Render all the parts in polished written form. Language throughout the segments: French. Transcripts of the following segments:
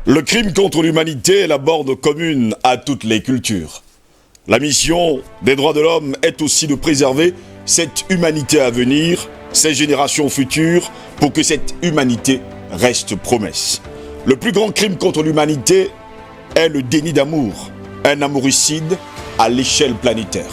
Le crime contre l'humanité est la borne commune à toutes les cultures. La mission des droits de l'homme est aussi de préserver cette humanité à venir, ces générations futures, pour que cette humanité reste promesse. Le plus grand crime contre l'humanité est le déni d'amour, un amouricide à l'échelle planétaire.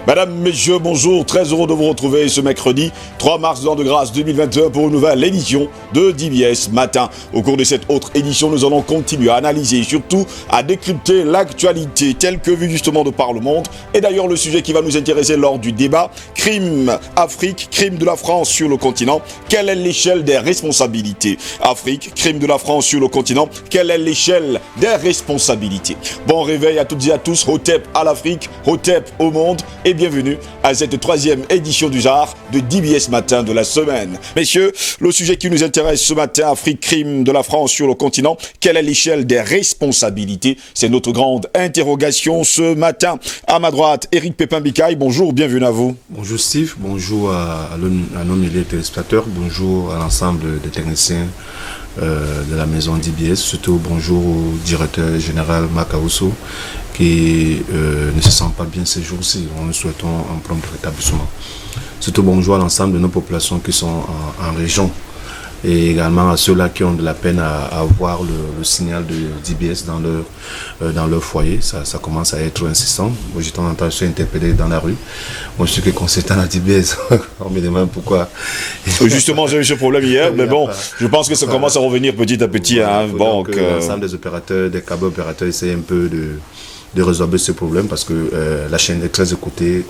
Mesdames, Messieurs, bonjour, très heureux de vous retrouver ce mercredi 3 mars de l'an de grâce 2021 pour une nouvelle édition de DBS Matin. Au cours de cette autre édition, nous allons continuer à analyser et surtout à décrypter l'actualité telle que vue justement de par le monde. Et d'ailleurs, le sujet qui va nous intéresser lors du débat, crime Afrique, crime de la France sur le continent, quelle est l'échelle des responsabilités? Afrique, crime de la France sur le continent, quelle est l'échelle des responsabilités? Bon réveil à toutes et à tous, Hotep à l'Afrique, Hotep au monde et bienvenue à cette troisième édition du genre de DBS Matin de la semaine. Messieurs, le sujet qui nous intéresse ce matin, Afrique, crime de la France sur le continent, quelle est l'échelle des responsabilités? C'est notre grande interrogation ce matin. À ma droite, Eric Pépin-Bikaï, bonjour, bienvenue à vous. Bonjour Steve, bonjour à nos milliers de téléspectateurs, bonjour à l'ensemble des techniciens de la maison DBS, surtout bonjour au directeur général Makaousso qui ne se sent pas bien ces jours-ci. Nous souhaitons un prompt rétablissement. Surtout bonjour à l'ensemble de nos populations qui sont en région et également à ceux-là qui ont de la peine à avoir le signal de DBS dans leur foyer. Ça commence à être insistant. Moi, j'ai tendance à être interpellé dans la rue. Moi, je suis que consultant à DBS. On me demande pourquoi. Justement, j'ai eu ce problème hier, mais bon, je pense que ça commence à revenir petit à petit. Donc, l'ensemble des opérateurs, des câbles opérateurs essayent un peu de résorber ce problème parce que la chaîne est très écoutée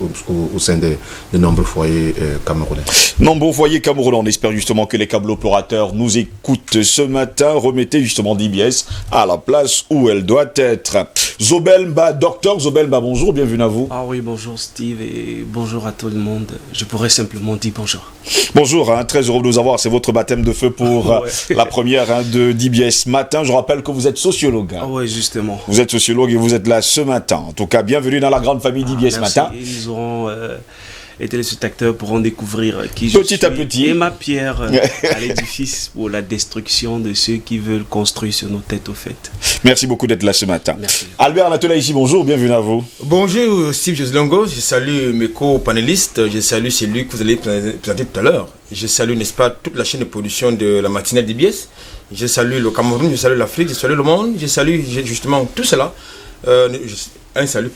au sein de nombreux foyers camerounais. Nombreux foyers camerounais, on espère justement que les câbles opérateurs nous écoutent ce matin. Remettez justement DBS à la place où elle doit être. Zobelba, docteur Zobelba, bonjour, bienvenue à vous. Ah oui, bonjour Steve et bonjour à tout le monde. Je pourrais simplement dire bonjour. Bonjour, très heureux de vous avoir. C'est votre baptême de feu pour la première de DBS Matin. Je rappelle que vous êtes sociologue. Ah oui, justement. Vous êtes sociologue et vous êtes là ce matin. En tout cas, bienvenue dans la grande famille DBS Matin. Et nous aurons, les téléspectateurs pourront découvrir qui je suis petit à petit. Et ma pierre à l'édifice pour la destruction de ceux qui veulent construire sur nos têtes au fait. Merci beaucoup d'être là ce matin. Merci. Albert Natola ici, bonjour, bienvenue à vous. Bonjour Steve Joslongo, je salue mes co-panélistes, je salue celui que vous allez présenter tout à l'heure. Je salue, n'est-ce pas, toute la chaîne de production de la matinale DBS. Je salue le Cameroun, je salue l'Afrique, je salue le monde, je salue justement tout cela. Un salut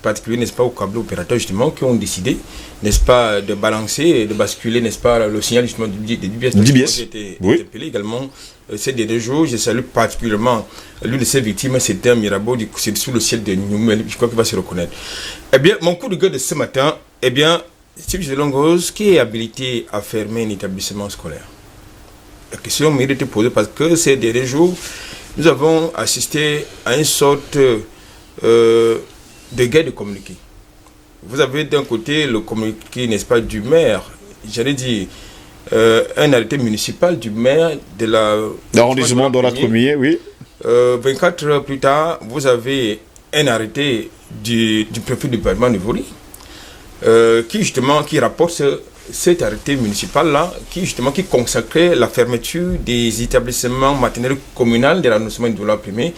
particulier, n'est-ce pas, aux câbles opérateurs justement qui ont décidé, n'est-ce pas, de balancer et de basculer, n'est-ce pas, le signal justement de DBS. J'ai été interpellé également ces derniers jours. Je salue particulièrement l'une de ces victimes, c'était un Mirabeau, c'est sous le ciel de Numel, je crois qu'il va se reconnaître. Eh bien, mon coup de gueule de ce matin, eh bien, Steve Zelongos, qui est habilité à fermer un établissement scolaire? La question mérite d'être posée parce que ces derniers jours, nous avons assisté à une sorte de guerre de communiqué. Vous avez d'un côté le communiqué, n'est-ce pas, du maire, j'allais dire, un arrêté municipal du maire de l'arrondissement de la Première, oui. 24 heures plus tard, vous avez un arrêté du préfet du département de Vori qui rapporte cet arrêté municipal-là, qui consacrait la fermeture des établissements maternels communaux de l'arrondissement de la Première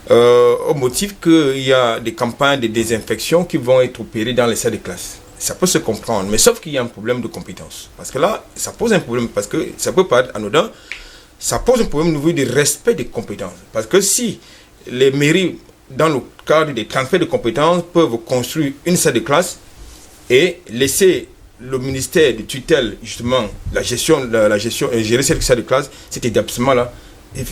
au motif qu'il y a des campagnes de désinfection qui vont être opérées dans les salles de classe. Ça peut se comprendre, mais sauf qu'il y a un problème de compétence. Parce que là, ça pose un problème, parce que ça peut paraître anodin, ça pose un problème au niveau du respect des compétences. Parce que si les mairies, dans le cadre des transferts de compétences, peuvent construire une salle de classe et laisser le ministère de tutelle, justement, la gestion gérer cette salle de classe, cet établissement-là,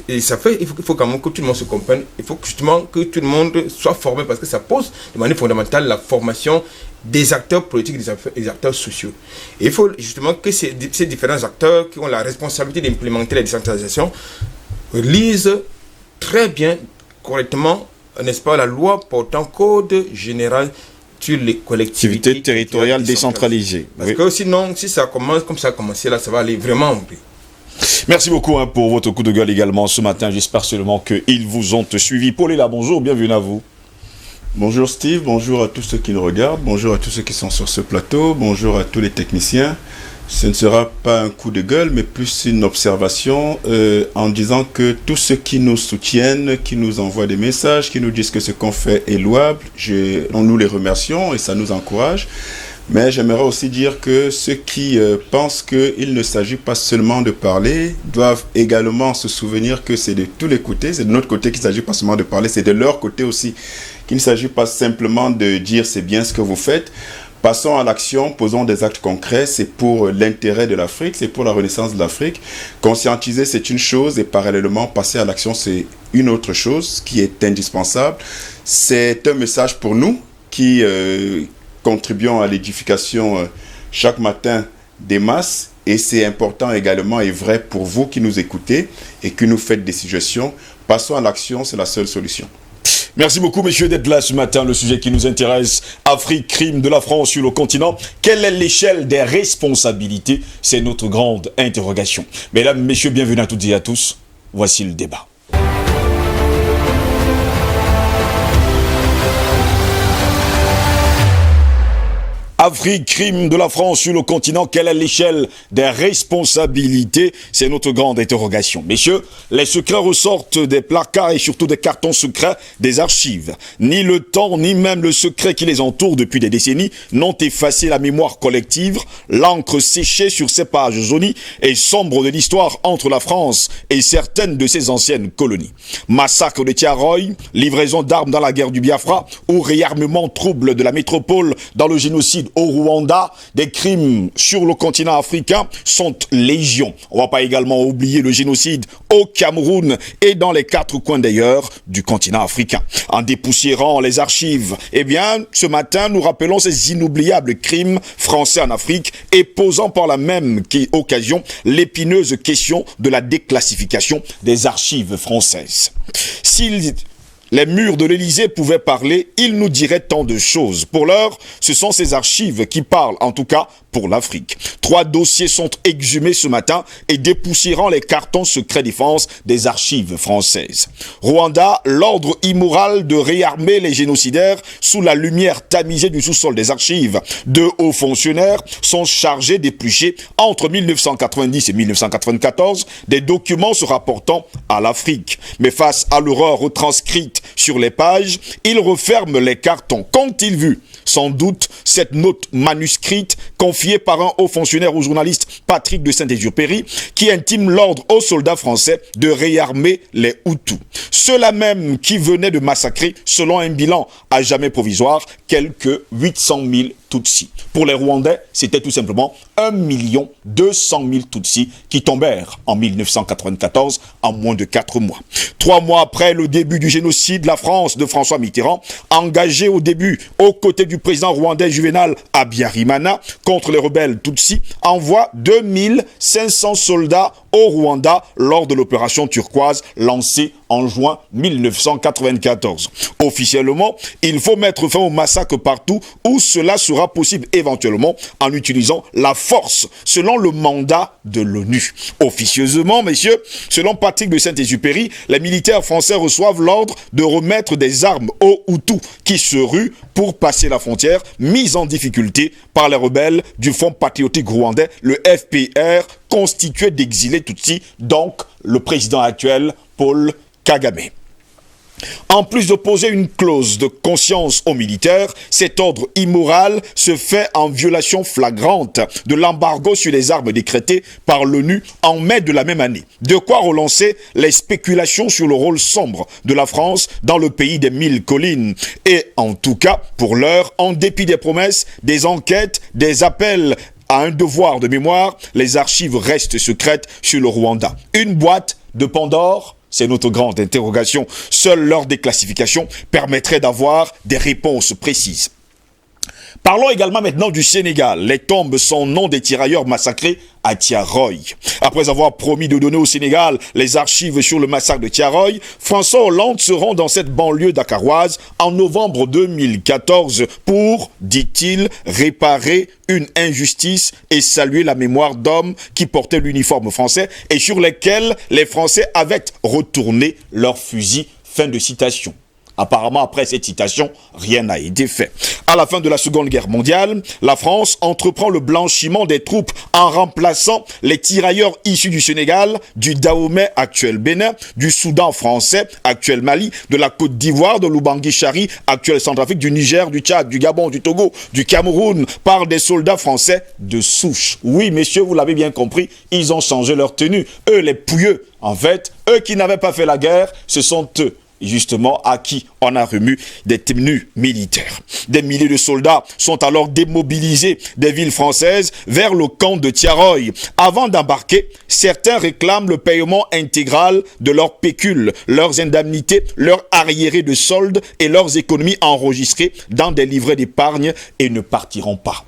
et ça fait, il faut quand même que tout le monde se comprenne, il faut justement que tout le monde soit formé parce que ça pose de manière fondamentale la formation des acteurs politiques, des acteurs sociaux. Et il faut justement que ces différents acteurs qui ont la responsabilité d'implémenter la décentralisation lisent très bien, correctement, n'est-ce pas, la loi portant code général sur les collectivités territoriales décentralisées. Parce que sinon, si ça commence comme ça a commencé, là, ça va aller vraiment en plus. Merci beaucoup pour votre coup de gueule également ce matin. J'espère seulement qu'ils vous ont suivi. Paul est là, bonjour, bienvenue à vous. Bonjour Steve, bonjour à tous ceux qui nous regardent, bonjour à tous ceux qui sont sur ce plateau, bonjour à tous les techniciens. Ce ne sera pas un coup de gueule, mais plus une observation en disant que tous ceux qui nous soutiennent, qui nous envoient des messages, qui nous disent que ce qu'on fait est louable, nous les remercions et ça nous encourage. Mais j'aimerais aussi dire que ceux qui pensent qu'il ne s'agit pas seulement de parler doivent également se souvenir que c'est de tous les côtés, c'est de notre côté qu'il ne s'agit pas seulement de parler, c'est de leur côté aussi, qu'il ne s'agit pas simplement de dire c'est bien ce que vous faites. Passons à l'action, posons des actes concrets, c'est pour l'intérêt de l'Afrique, c'est pour la renaissance de l'Afrique. Conscientiser, c'est une chose et parallèlement passer à l'action, c'est une autre chose qui est indispensable. C'est un message pour nous qui contribuons à l'édification chaque matin des masses et c'est important également et vrai pour vous qui nous écoutez et qui nous faites des suggestions. Passons à l'action, c'est la seule solution. Merci beaucoup, messieurs, d'être là ce matin. Le sujet qui nous intéresse, Afrique, crime de la France sur le continent. Quelle est l'échelle des responsabilités? C'est notre grande interrogation. Mesdames, messieurs, bienvenue à toutes et à tous. Voici le débat. Afrique, crime de la France sur le continent, quelle est l'échelle des responsabilités? C'est notre grande interrogation. Messieurs, les secrets ressortent des placards et surtout des cartons secrets des archives. Ni le temps, ni même le secret qui les entoure depuis des décennies n'ont effacé la mémoire collective, l'encre séchée sur ces pages jaunies et sombres de l'histoire entre la France et certaines de ses anciennes colonies. Massacre de Tiaroy, livraison d'armes dans la guerre du Biafra ou réarmement trouble de la métropole dans le génocide au Rwanda, des crimes sur le continent africain sont légion. On ne va pas également oublier le génocide au Cameroun et dans les 4 coins d'ailleurs du continent africain. En dépoussiérant les archives, eh bien, ce matin, nous rappelons ces inoubliables crimes français en Afrique et posant par la même occasion l'épineuse question de la déclassification des archives françaises. S'il les murs de l'Élysée pouvaient parler, ils nous diraient tant de choses. Pour l'heure, ce sont ces archives qui parlent, en tout cas pour l'Afrique. 3 dossiers sont exhumés ce matin et dépoussiérant les cartons secrets défense des archives françaises. Rwanda, l'ordre immoral de réarmer les génocidaires sous la lumière tamisée du sous-sol des archives. 2 hauts fonctionnaires sont chargés d'éplucher entre 1990 et 1994 des documents se rapportant à l'Afrique. Mais face à l'horreur retranscrite sur les pages, ils referment les cartons. Qu'ont-ils vu? Sans doute cette note manuscrite confiée par un haut fonctionnaire au journaliste Patrick de Saint-Exupéry qui intime l'ordre aux soldats français de réarmer les Hutus. Ceux-là même qui venaient de massacrer, selon un bilan à jamais provisoire, quelques 800 000 Tutsis. Pour les Rwandais, c'était tout simplement 1 200 000 Tutsis qui tombèrent en 1994 en moins de 4 mois. 3 mois après le début du génocide, la France de François Mitterrand, engagée au début aux côtés du président rwandais Juvenal Habyarimana contre les rebelles Tutsis, envoie 2500 soldats au Rwanda lors de l'opération turquoise lancée en juin 1994. Officiellement, il faut mettre fin au massacre partout où cela sera possible éventuellement en utilisant la force selon le mandat de l'ONU. Officieusement, messieurs, selon Patrick de Saint-Exupéry, les militaires français reçoivent l'ordre de remettre des armes aux Hutus qui se ruent pour passer la frontière, mise en difficulté par les rebelles du Front patriotique rwandais, le FPR, constitué d'exilés Tutsis, donc le président actuel, Paul Kagame. En plus d'opposer une clause de conscience aux militaires, cet ordre immoral se fait en violation flagrante de l'embargo sur les armes décrété par l'ONU en mai de la même année. De quoi relancer les spéculations sur le rôle sombre de la France dans le pays des 1000 collines. Et en tout cas, pour l'heure, en dépit des promesses, des enquêtes, des appels à un devoir de mémoire, les archives restent secrètes sur le Rwanda. Une boîte de Pandore? C'est notre grande interrogation. Seule leur déclassification permettrait d'avoir des réponses précises. Parlons également maintenant du Sénégal. Les tombes sans nom des tirailleurs massacrés à Tiaroy. Après avoir promis de donner au Sénégal les archives sur le massacre de Tiaroy, François Hollande se rend dans cette banlieue dakaroise en novembre 2014 pour, dit-il, réparer une injustice et saluer la mémoire d'hommes qui portaient l'uniforme français et sur lesquels les Français avaient retourné leurs fusils. Fin de citation. Apparemment, après cette citation, rien n'a été fait. À la fin de la Seconde Guerre mondiale, la France entreprend le blanchiment des troupes en remplaçant les tirailleurs issus du Sénégal, du Dahomey, actuel Bénin, du Soudan français, actuel Mali, de la Côte d'Ivoire, de l'Oubangui-Chari, actuel Centrafrique, du Niger, du Tchad, du Gabon, du Togo, du Cameroun, par des soldats français de souche. Oui, messieurs, vous l'avez bien compris, ils ont changé leur tenue. Eux, les pouilleux, en fait, eux qui n'avaient pas fait la guerre, ce sont eux, justement, à qui on a remis des tenues militaires. Des milliers de soldats sont alors démobilisés des villes françaises vers le camp de Tiaroy. Avant d'embarquer, certains réclament le paiement intégral de leurs pécules, leurs indemnités, leurs arriérés de soldes et leurs économies enregistrées dans des livrets d'épargne et ne partiront pas.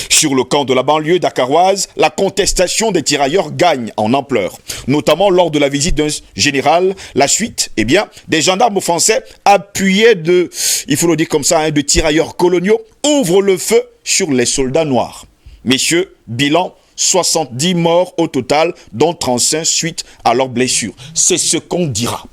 Sur le camp de la banlieue dakaroise, la contestation des tirailleurs gagne en ampleur, notamment lors de la visite d'un général. La suite, eh bien, des gendarmes français appuyés il faut le dire comme ça, de tirailleurs coloniaux, ouvrent le feu sur les soldats noirs. Messieurs, bilan, 70 morts au total, dont 35 suite à leurs blessures. C'est ce qu'on dira.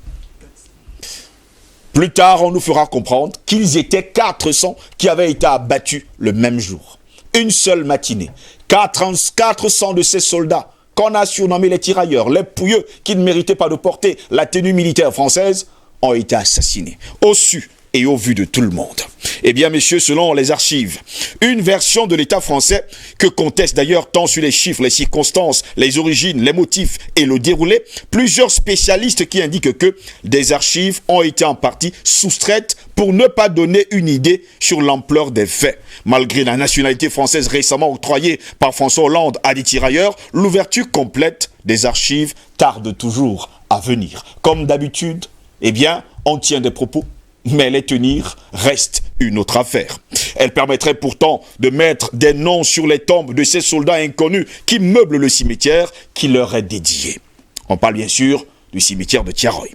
Plus tard, on nous fera comprendre qu'ils étaient 400 qui avaient été abattus le même jour. Une seule matinée, 400 de ces soldats qu'on a surnommés les tirailleurs, les pouilleux qui ne méritaient pas de porter la tenue militaire française, ont été assassinés, au su et au vu de tout le monde. Eh bien, messieurs, selon les archives, une version de l'État français que conteste d'ailleurs tant sur les chiffres, les circonstances, les origines, les motifs et le déroulé, plusieurs spécialistes qui indiquent que des archives ont été en partie soustraites pour ne pas donner une idée sur l'ampleur des faits. Malgré la nationalité française récemment octroyée par François Hollande à des tirailleurs, l'ouverture complète des archives tarde toujours à venir. Comme d'habitude, eh bien, on tient des propos, mais les tenir reste une autre affaire. Elle permettrait pourtant de mettre des noms sur les tombes de ces soldats inconnus qui meublent le cimetière qui leur est dédié. On parle bien sûr du cimetière de Tiaroy.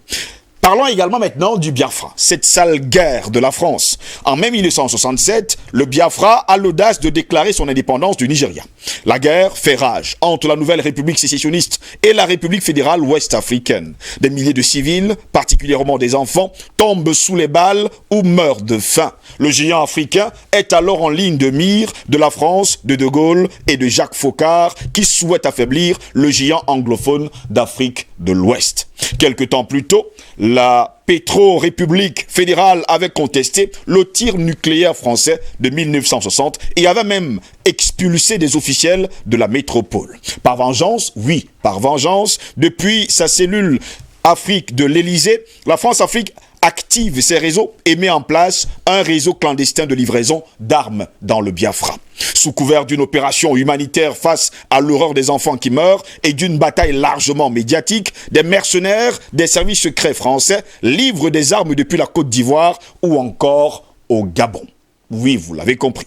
Parlons également maintenant du Biafra, cette sale guerre de la France. En mai 1967, le Biafra a l'audace de déclarer son indépendance du Nigeria. La guerre fait rage entre la nouvelle République sécessionniste et la République fédérale ouest-africaine. Des milliers de civils, particulièrement des enfants, tombent sous les balles ou meurent de faim. Le géant africain est alors en ligne de mire de la France, de Gaulle et de Jacques Foccart qui souhaitent affaiblir le géant anglophone d'Afrique de l'Ouest. Quelque temps plus tôt, la Pétro-République fédérale avait contesté le tir nucléaire français de 1960 et avait même expulsé des officiels de la métropole. Par vengeance, oui, par vengeance, depuis sa cellule Afrique de l'Élysée, la France-Afrique active ses réseaux et met en place un réseau clandestin de livraison d'armes dans le Biafra. Sous couvert d'une opération humanitaire face à l'horreur des enfants qui meurent et d'une bataille largement médiatique, des mercenaires des services secrets français livrent des armes depuis la Côte d'Ivoire ou encore au Gabon. Oui, vous l'avez compris.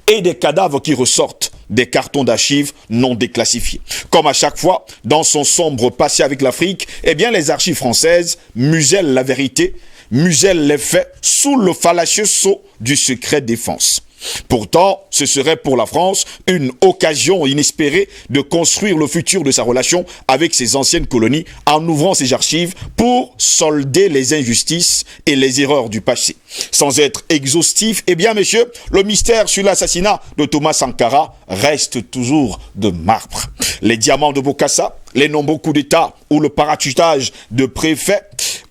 Et des cadavres qui ressortent des cartons d'archives non déclassifiés. Comme à chaque fois, dans son sombre passé avec l'Afrique, eh bien les archives françaises musellent la vérité, musellent les faits sous le fallacieux sceau du secret défense. Pourtant, ce serait pour la France une occasion inespérée de construire le futur de sa relation avec ses anciennes colonies en ouvrant ses archives pour solder les injustices et les erreurs du passé. Sans être exhaustif, eh bien messieurs, le mystère sur l'assassinat de Thomas Sankara reste toujours de marbre. Les diamants de Bokassa, les nombreux coups d'État ou le parachutage de préfets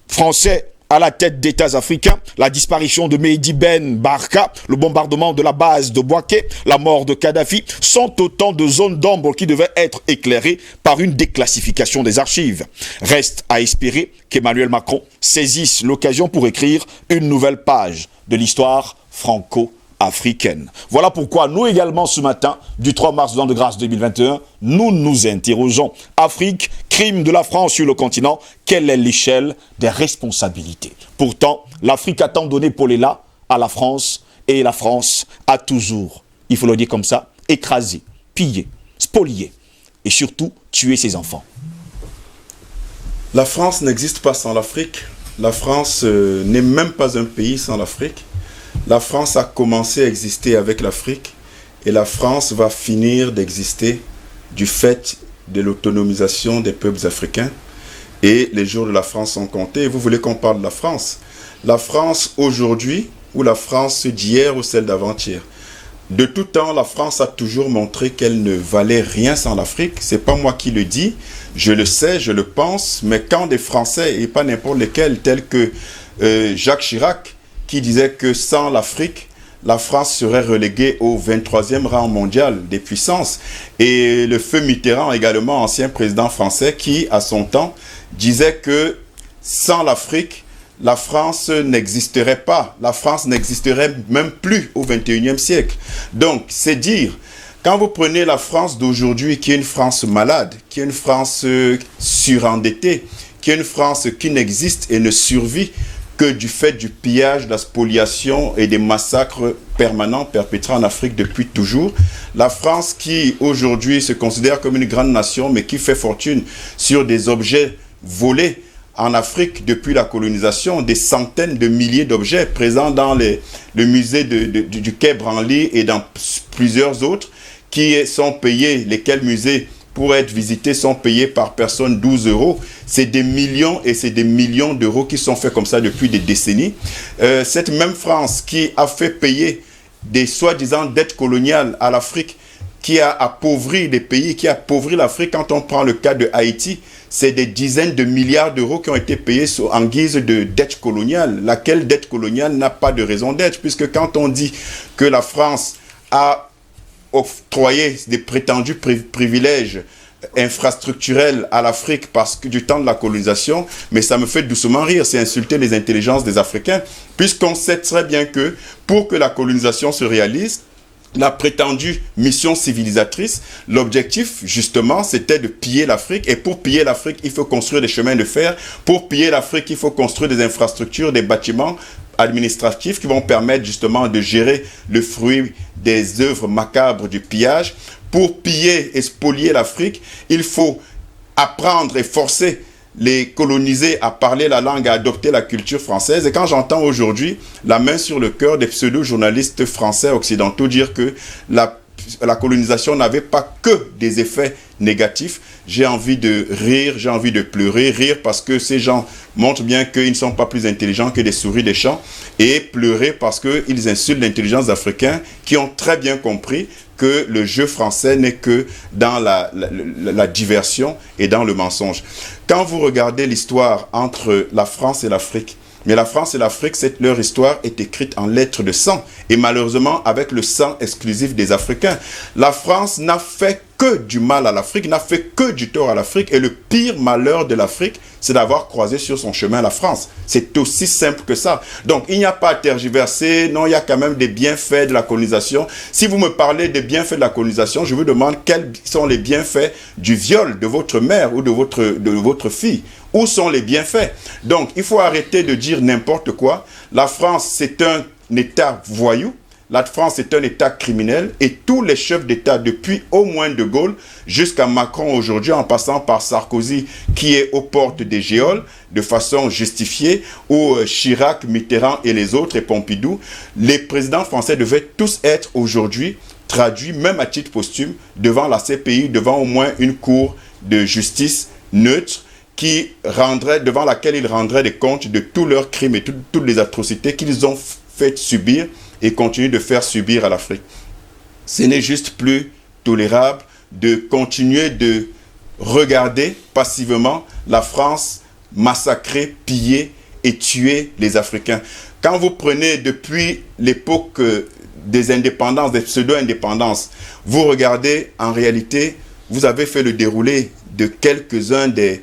français à la tête d'États africains, la disparition de Mehdi Ben Barka, le bombardement de la base de Bouaké, la mort de Kadhafi, sont autant de zones d'ombre qui devaient être éclairées par une déclassification des archives. Reste à espérer qu'Emmanuel Macron saisisse l'occasion pour écrire une nouvelle page de l'histoire franco-africaine. Voilà pourquoi nous également ce matin, du 3 mars de l'an de grâce 2021, nous nous interrogeons. Afrique, crime de la France sur le continent, quelle est l'échelle des responsabilités? Pourtant, l'Afrique a tant donné pour l'élan à la France, et la France a toujours, il faut le dire comme ça, écrasé, pillé, spolié, et surtout tué ses enfants. La France n'existe pas sans l'Afrique. La France n'est même pas un pays sans l'Afrique. La France a commencé à exister avec l'Afrique et la France va finir d'exister du fait de l'autonomisation des peuples africains et les jours de la France sont comptés. Vous voulez qu'on parle de la France? La France aujourd'hui, ou la France d'hier ou celle d'avant-hier? De tout temps, la France a toujours montré qu'elle ne valait rien sans l'Afrique. C'est pas moi qui le dis, je le sais, je le pense, mais quand des Français, et pas n'importe lesquels, tels que Jacques Chirac, qui disait que sans l'Afrique, la France serait reléguée au 23e rang mondial des puissances. Et le feu Mitterrand, également ancien président français, qui, à son temps, disait que sans l'Afrique, la France n'existerait pas. La France n'existerait même plus au 21e siècle. Donc, c'est dire, quand vous prenez la France d'aujourd'hui, qui est une France malade, qui est une France surendettée, qui est une France qui n'existe et ne survit que du fait du pillage, de la spoliation et des massacres permanents perpétrés en Afrique depuis toujours. La France qui, aujourd'hui, se considère comme une grande nation, mais qui fait fortune sur des objets volés en Afrique depuis la colonisation, des centaines de milliers d'objets présents dans le musée du Quai Branly et dans plusieurs autres, qui sont payés, lesquels musées pour être visités sont payés par personne 12 €. C'est des millions et c'est des millions d'euros qui sont faits comme ça depuis des décennies. Cette même France qui a fait payer des soi-disant dettes coloniales à l'Afrique, qui a appauvri les pays, qui a appauvri l'Afrique. Quand on prend le cas de Haïti, c'est des dizaines de milliards d'euros qui ont été payés en guise de dette coloniale, laquelle dette coloniale n'a pas de raison d'être, puisque quand on dit que la France a octroyer des prétendus privilèges infrastructurels à l'Afrique parce que du temps de la colonisation, mais ça me fait doucement rire, c'est insulter les intelligences des Africains, puisqu'on sait très bien que pour que la colonisation se réalise, la prétendue mission civilisatrice, l'objectif justement c'était de piller l'Afrique, et pour piller l'Afrique il faut construire des chemins de fer, pour piller l'Afrique il faut construire des infrastructures, des bâtiments administratifs qui vont permettre justement de gérer le fruit des œuvres macabres du pillage. Pour piller et spolier l'Afrique, il faut apprendre et forcer les colonisés à parler la langue, à adopter la culture française. Et quand j'entends aujourd'hui, la main sur le cœur des pseudo-journalistes français occidentaux dire que la colonisation n'avait pas que des effets négatifs, j'ai envie de rire, j'ai envie de pleurer. Rire parce que ces gens montrent bien qu'ils ne sont pas plus intelligents que des souris des champs, et pleurer parce qu'ils insultent l'intelligence africaine qui ont très bien compris que le jeu français n'est que dans la diversion et dans le mensonge. Quand vous regardez l'histoire entre la France et l'Afrique, mais la France et l'Afrique, leur histoire est écrite en lettres de sang. Et malheureusement, avec le sang exclusif des Africains. La France n'a fait que du mal à l'Afrique, n'a fait que du tort à l'Afrique. Et le pire malheur de l'Afrique, c'est d'avoir croisé sur son chemin la France. C'est aussi simple que ça. Donc, il n'y a pas à tergiverser. Non, il y a quand même des bienfaits de la colonisation. Si vous me parlez des bienfaits de la colonisation, je vous demande quels sont les bienfaits du viol de votre mère ou de votre fille. Où sont les bienfaits? Donc, il faut arrêter de dire n'importe quoi. La France, c'est un État voyou. La France est un État criminel. Et tous les chefs d'État, depuis au moins De Gaulle jusqu'à Macron aujourd'hui, en passant par Sarkozy, qui est aux portes des géoles, de façon justifiée, ou Chirac, Mitterrand et les autres, et Pompidou, les présidents français devaient tous être aujourd'hui traduits, même à titre posthume, devant la CPI, devant au moins une cour de justice neutre, devant laquelle ils rendraient des comptes de tous leurs crimes et toutes les atrocités qu'ils ont fait subir et continuent de faire subir à l'Afrique. Ce n'est juste plus tolérable de continuer de regarder passivement la France massacrer, piller et tuer les Africains. Quand vous prenez depuis l'époque des indépendances, des pseudo-indépendances, vous regardez, en réalité, vous avez fait le déroulé de quelques-uns des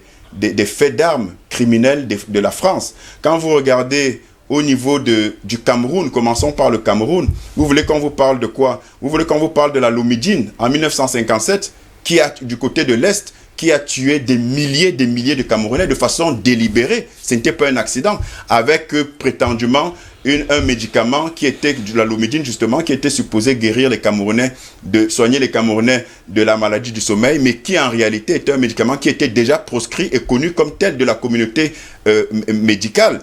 faits d'armes criminels de la France. Quand vous regardez au niveau du Cameroun, commençons par le Cameroun, vous voulez qu'on vous parle de quoi? Vous voulez qu'on vous parle de la Lomidine en 1957, du côté de l'Est, qui a tué des milliers de Camerounais de façon délibérée. Ce n'était pas un accident, avec prétendument un médicament qui était de la Lomidine justement, qui était supposé guérir les Camerounais, soigner les Camerounais de la maladie du sommeil, mais qui en réalité était un médicament qui était déjà proscrit et connu comme tel de la communauté médicale,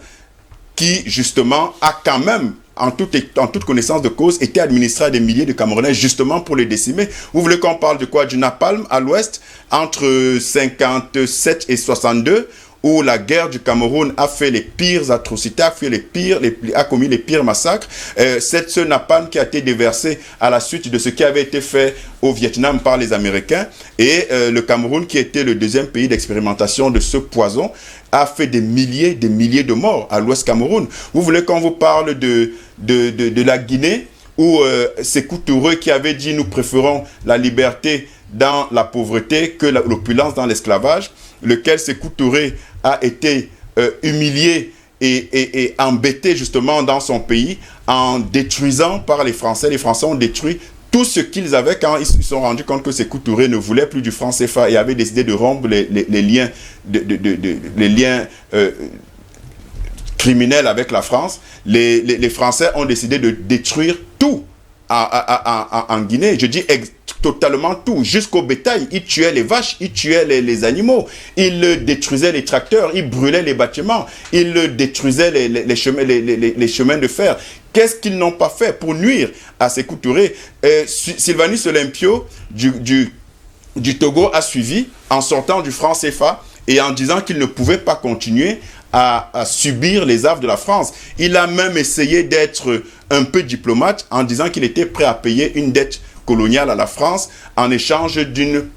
qui justement a quand même, en toute connaissance de cause, été administré à des milliers de Camerounais justement pour les décimer. Vous voulez qu'on parle de quoi? Du napalm à l'ouest, entre 57 et 62, où la guerre du Cameroun a fait les pires atrocités, a commis les pires massacres. Ce napalm qui a été déversé à la suite de ce qui avait été fait au Vietnam par les Américains, et le Cameroun, qui était le deuxième pays d'expérimentation de ce poison, a fait des milliers de morts à l'Ouest Cameroun. Vous voulez qu'on vous parle de la Guinée, où Sékou Touré, qui avait dit « nous préférons la liberté dans la pauvreté que l'opulence dans l'esclavage », lequel Sékou Touré a été humilié et embêté justement dans son pays en détruisant par les Français. Les Français ont détruit tout ce qu'ils avaient quand ils se sont rendus compte que Sékou Touré ne voulait plus du franc CFA et avait décidé de rompre les liens, les liens criminels avec la France. Les Français ont décidé de détruire tout en Guinée. Je dis totalement tout, jusqu'au bétail. Ils tuaient les vaches, ils tuaient les animaux, ils détruisaient les tracteurs, ils brûlaient les bâtiments, ils détruisaient les chemins de fer. Qu'est-ce qu'ils n'ont pas fait pour nuire à Sékou Touré? Sylvanus Olympio du Togo a suivi en sortant du franc CFA et en disant qu'il ne pouvait pas continuer à subir les affres de la France. Il a même essayé d'être un peu diplomate en disant qu'il était prêt à payer une dette coloniale à la France en échange d'une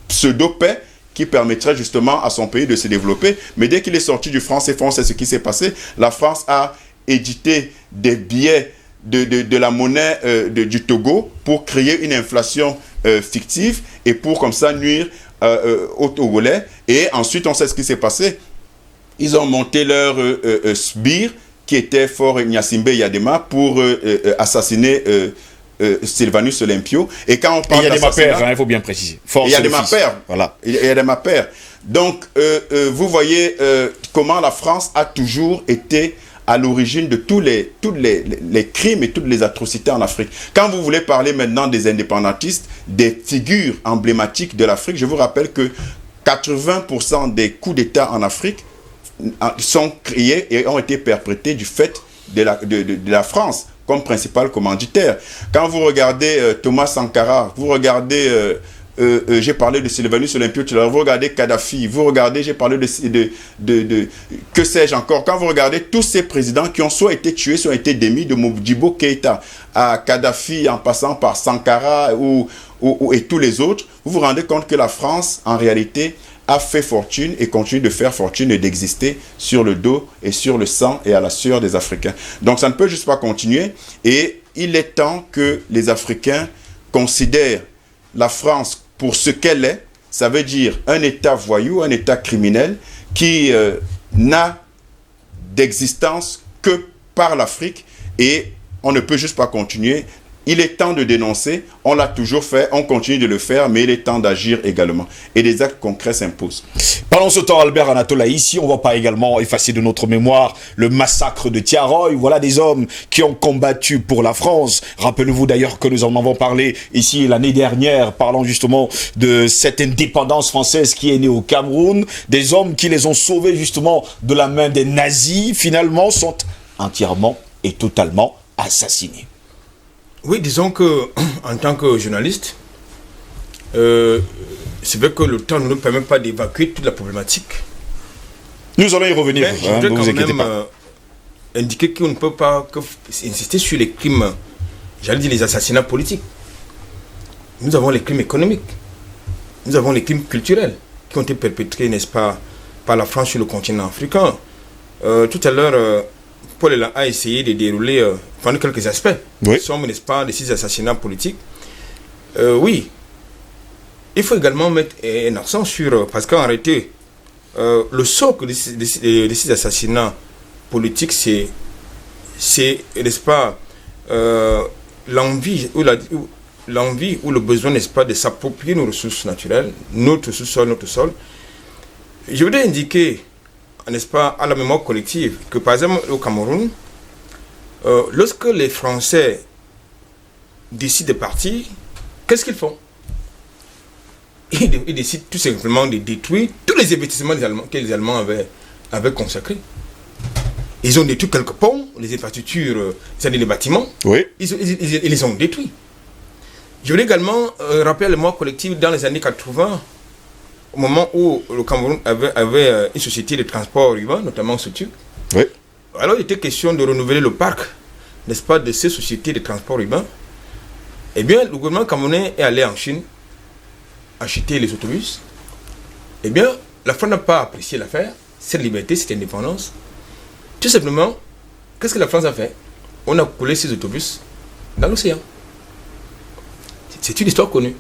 pseudo-paix qui permettrait justement à son pays de se développer. Mais dès qu'il est sorti du franc CFA, c'est ce qui s'est passé. La France a édité des billets de la monnaie du Togo pour créer une inflation fictive et pour comme ça nuire aux Togolais. Et ensuite, on sait ce qui s'est passé. Ils ont monté leur sbire qui était Fort Gnassingbé Yadema pour assassiner Sylvanus Olympio. Et quand on parle d'assassinat, il y a des mapères, il faut bien préciser. Il y a des mapères. Voilà. Il y a des mapères. Donc, vous voyez comment la France a toujours été à l'origine de tous les crimes et toutes les atrocités en Afrique. Quand vous voulez parler maintenant des indépendantistes, des figures emblématiques de l'Afrique, je vous rappelle que 80% des coups d'État en Afrique sont créés et ont été perpétrés du fait de la France comme principal commanditaire. Quand vous regardez Thomas Sankara, vous regardez, j'ai parlé de Sylvanus Olympio, vous regardez Kadhafi, vous regardez, j'ai parlé que sais-je encore, quand vous regardez tous ces présidents qui ont soit été tués, soit été démis, de Modibo Keïta à Kadhafi en passant par Sankara et tous les autres, vous vous rendez compte que la France, en réalité, a fait fortune et continue de faire fortune et d'exister sur le dos et sur le sang et à la sueur des Africains. Donc ça ne peut juste pas continuer et il est temps que les Africains considèrent la France pour ce qu'elle est, ça veut dire un État voyou, un État criminel qui n'a d'existence que par l'Afrique et on ne peut juste pas continuer. Il est temps de dénoncer, on l'a toujours fait, on continue de le faire, mais il est temps d'agir également. Et des actes concrets s'imposent. Pendant ce temps, Albert Anatola, ici, on ne va pas également effacer de notre mémoire le massacre de Tiaroy. Voilà des hommes qui ont combattu pour la France. Rappelez-vous d'ailleurs que nous en avons parlé ici l'année dernière, parlant justement de cette indépendance française qui est née au Cameroun. Des hommes qui les ont sauvés justement de la main des nazis, finalement, sont entièrement et totalement assassinés. Oui, disons que en tant que journaliste, c'est vrai que le temps ne nous permet pas d'évacuer toute la problématique. Nous allons y revenir. Mais je voudrais quand même indiquer qu'on ne peut pas insister sur les crimes, j'allais dire les assassinats politiques. Nous avons les crimes économiques, nous avons les crimes culturels qui ont été perpétrés, n'est-ce pas, par la France sur le continent africain. Tout à l'heure, Paul a essayé de dérouler, prendre quelques aspects, oui. Somme, n'est-ce pas, de ces assassinats politiques. Oui, il faut également mettre un accent sur, parce qu'en réalité, le socle de ces assassinats politiques, c'est n'est-ce pas, l'envie ou le besoin, n'est-ce pas, de s'approprier nos ressources naturelles, notre sol. Je voudrais indiquer, n'est-ce pas, à la mémoire collective, que par exemple au Cameroun, lorsque les Français décident de partir, qu'est-ce qu'ils font? Ils décident tout simplement de détruire tous les investissements que les Allemands avaient consacrés. Ils ont détruit quelques ponts, les infrastructures, c'est-à-dire les bâtiments. Oui. Ils les ont détruits. Je voulais également rappeler à la mémoire collective, dans les années 80, au moment où le Cameroun avait une société de transport urbain, notamment Sotuc, Oui. alors il était question de renouveler le parc, n'est-ce pas, de ces sociétés de transport urbain. Eh bien, le gouvernement camerounais est allé en Chine acheter les autobus. Eh bien, la France n'a pas apprécié l'affaire, cette liberté, cette indépendance. Tout simplement, qu'est-ce que la France a fait? On a coulé ces autobus dans l'océan. C'est une histoire connue.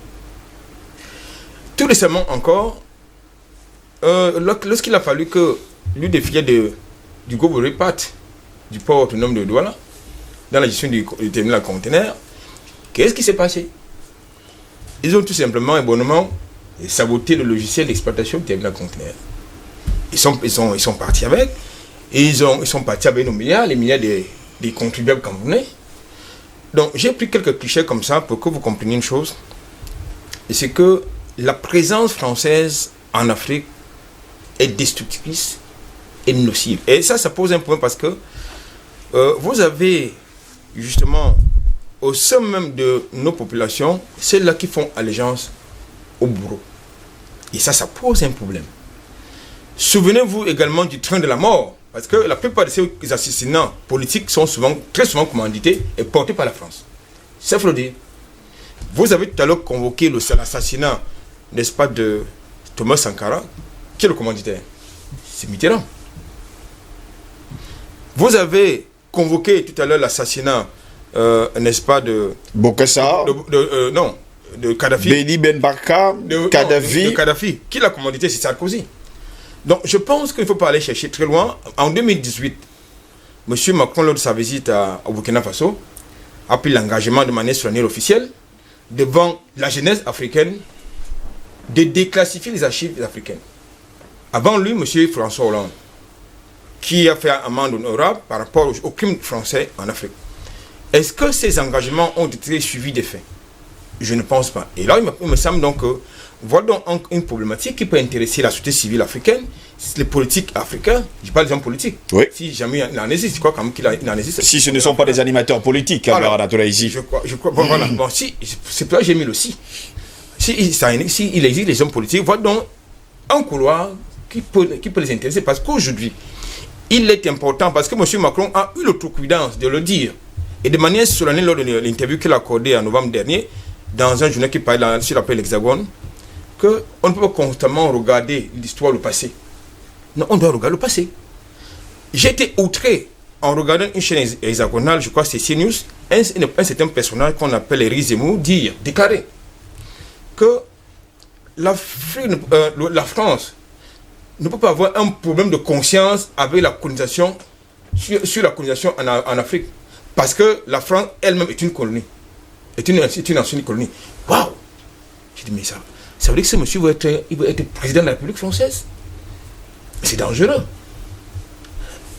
Tout récemment encore, lorsqu'il a fallu que l'une des filiales du groupe reparte du port autonome de Douala, dans la gestion du terminal conteneur, qu'est-ce qui s'est passé? Ils ont tout simplement et bonnement saboté le logiciel d'exploitation du terminal conteneur. Ils sont partis avec, et ils sont partis avec nos milliards, les milliards des contribuables camerounais. Donc j'ai pris quelques clichés comme ça pour que vous compreniez une chose, et c'est que la présence française en Afrique est destructrice et nocive. Et ça pose un problème parce que vous avez justement au sein même de nos populations celles-là qui font allégeance au bourreau. Et ça pose un problème. Souvenez-vous également du train de la mort, parce que la plupart de ces assassinats politiques sont très souvent commandités et portés par la France. C'est faut le dire. Vous avez tout à l'heure convoqué l'assassinat, n'est-ce pas, de Thomas Sankara. Qui est le commanditaire? C'est Mitterrand. Vous avez convoqué tout à l'heure l'assassinat, n'est-ce pas, de Bokassa, de Kadhafi. Beni Ben Barka, Kadhafi. De Kadhafi. Qui l'a commandité? C'est Sarkozy. Donc je pense qu'il ne faut pas aller chercher très loin. En 2018, M. Macron, lors de sa visite au Burkina Faso, a pris l'engagement de manière solennelle officielle devant la jeunesse africaine de déclassifier les archives africaines. Avant lui, M. François Hollande, qui a fait un amende honorable par rapport aux crimes français en Afrique. Est-ce que ces engagements ont été suivis des faits? Je ne pense pas. Et là, il me semble donc que voilà donc une problématique qui peut intéresser la société civile africaine, les politiques africains. Je parle des hommes politiques. Oui. Si jamais il en existe, je crois quand même qu'il en existe. Si ce ne sont pas des animateurs politiques, alors Anatola ici. Je crois. Bon, voilà. Bon, si, c'est pour ça que j'ai mis le si. Si il existe les hommes politiques, voilà donc un couloir qui peut les intéresser. Parce qu'aujourd'hui, il est important, parce que M. Macron a eu l'outrecuidance de le dire, et de manière solennelle lors de l'interview qu'il a accordée en novembre dernier, dans un journal qui parle sur l'appel Hexagone, qu'on ne peut pas constamment regarder l'histoire, le passé. Non, on doit regarder le passé. J'ai été outré en regardant une chaîne hexagonale, je crois que c'est CNews, un certain personnage qu'on appelle Éric Zemmour, déclarer que la France ne peut pas avoir un problème de conscience avec la colonisation, sur la colonisation en Afrique. Parce que la France elle-même est une colonie. Est une ancienne colonie. Waouh! J'ai dit, mais ça veut dire que ce monsieur va être président de la République française. C'est dangereux.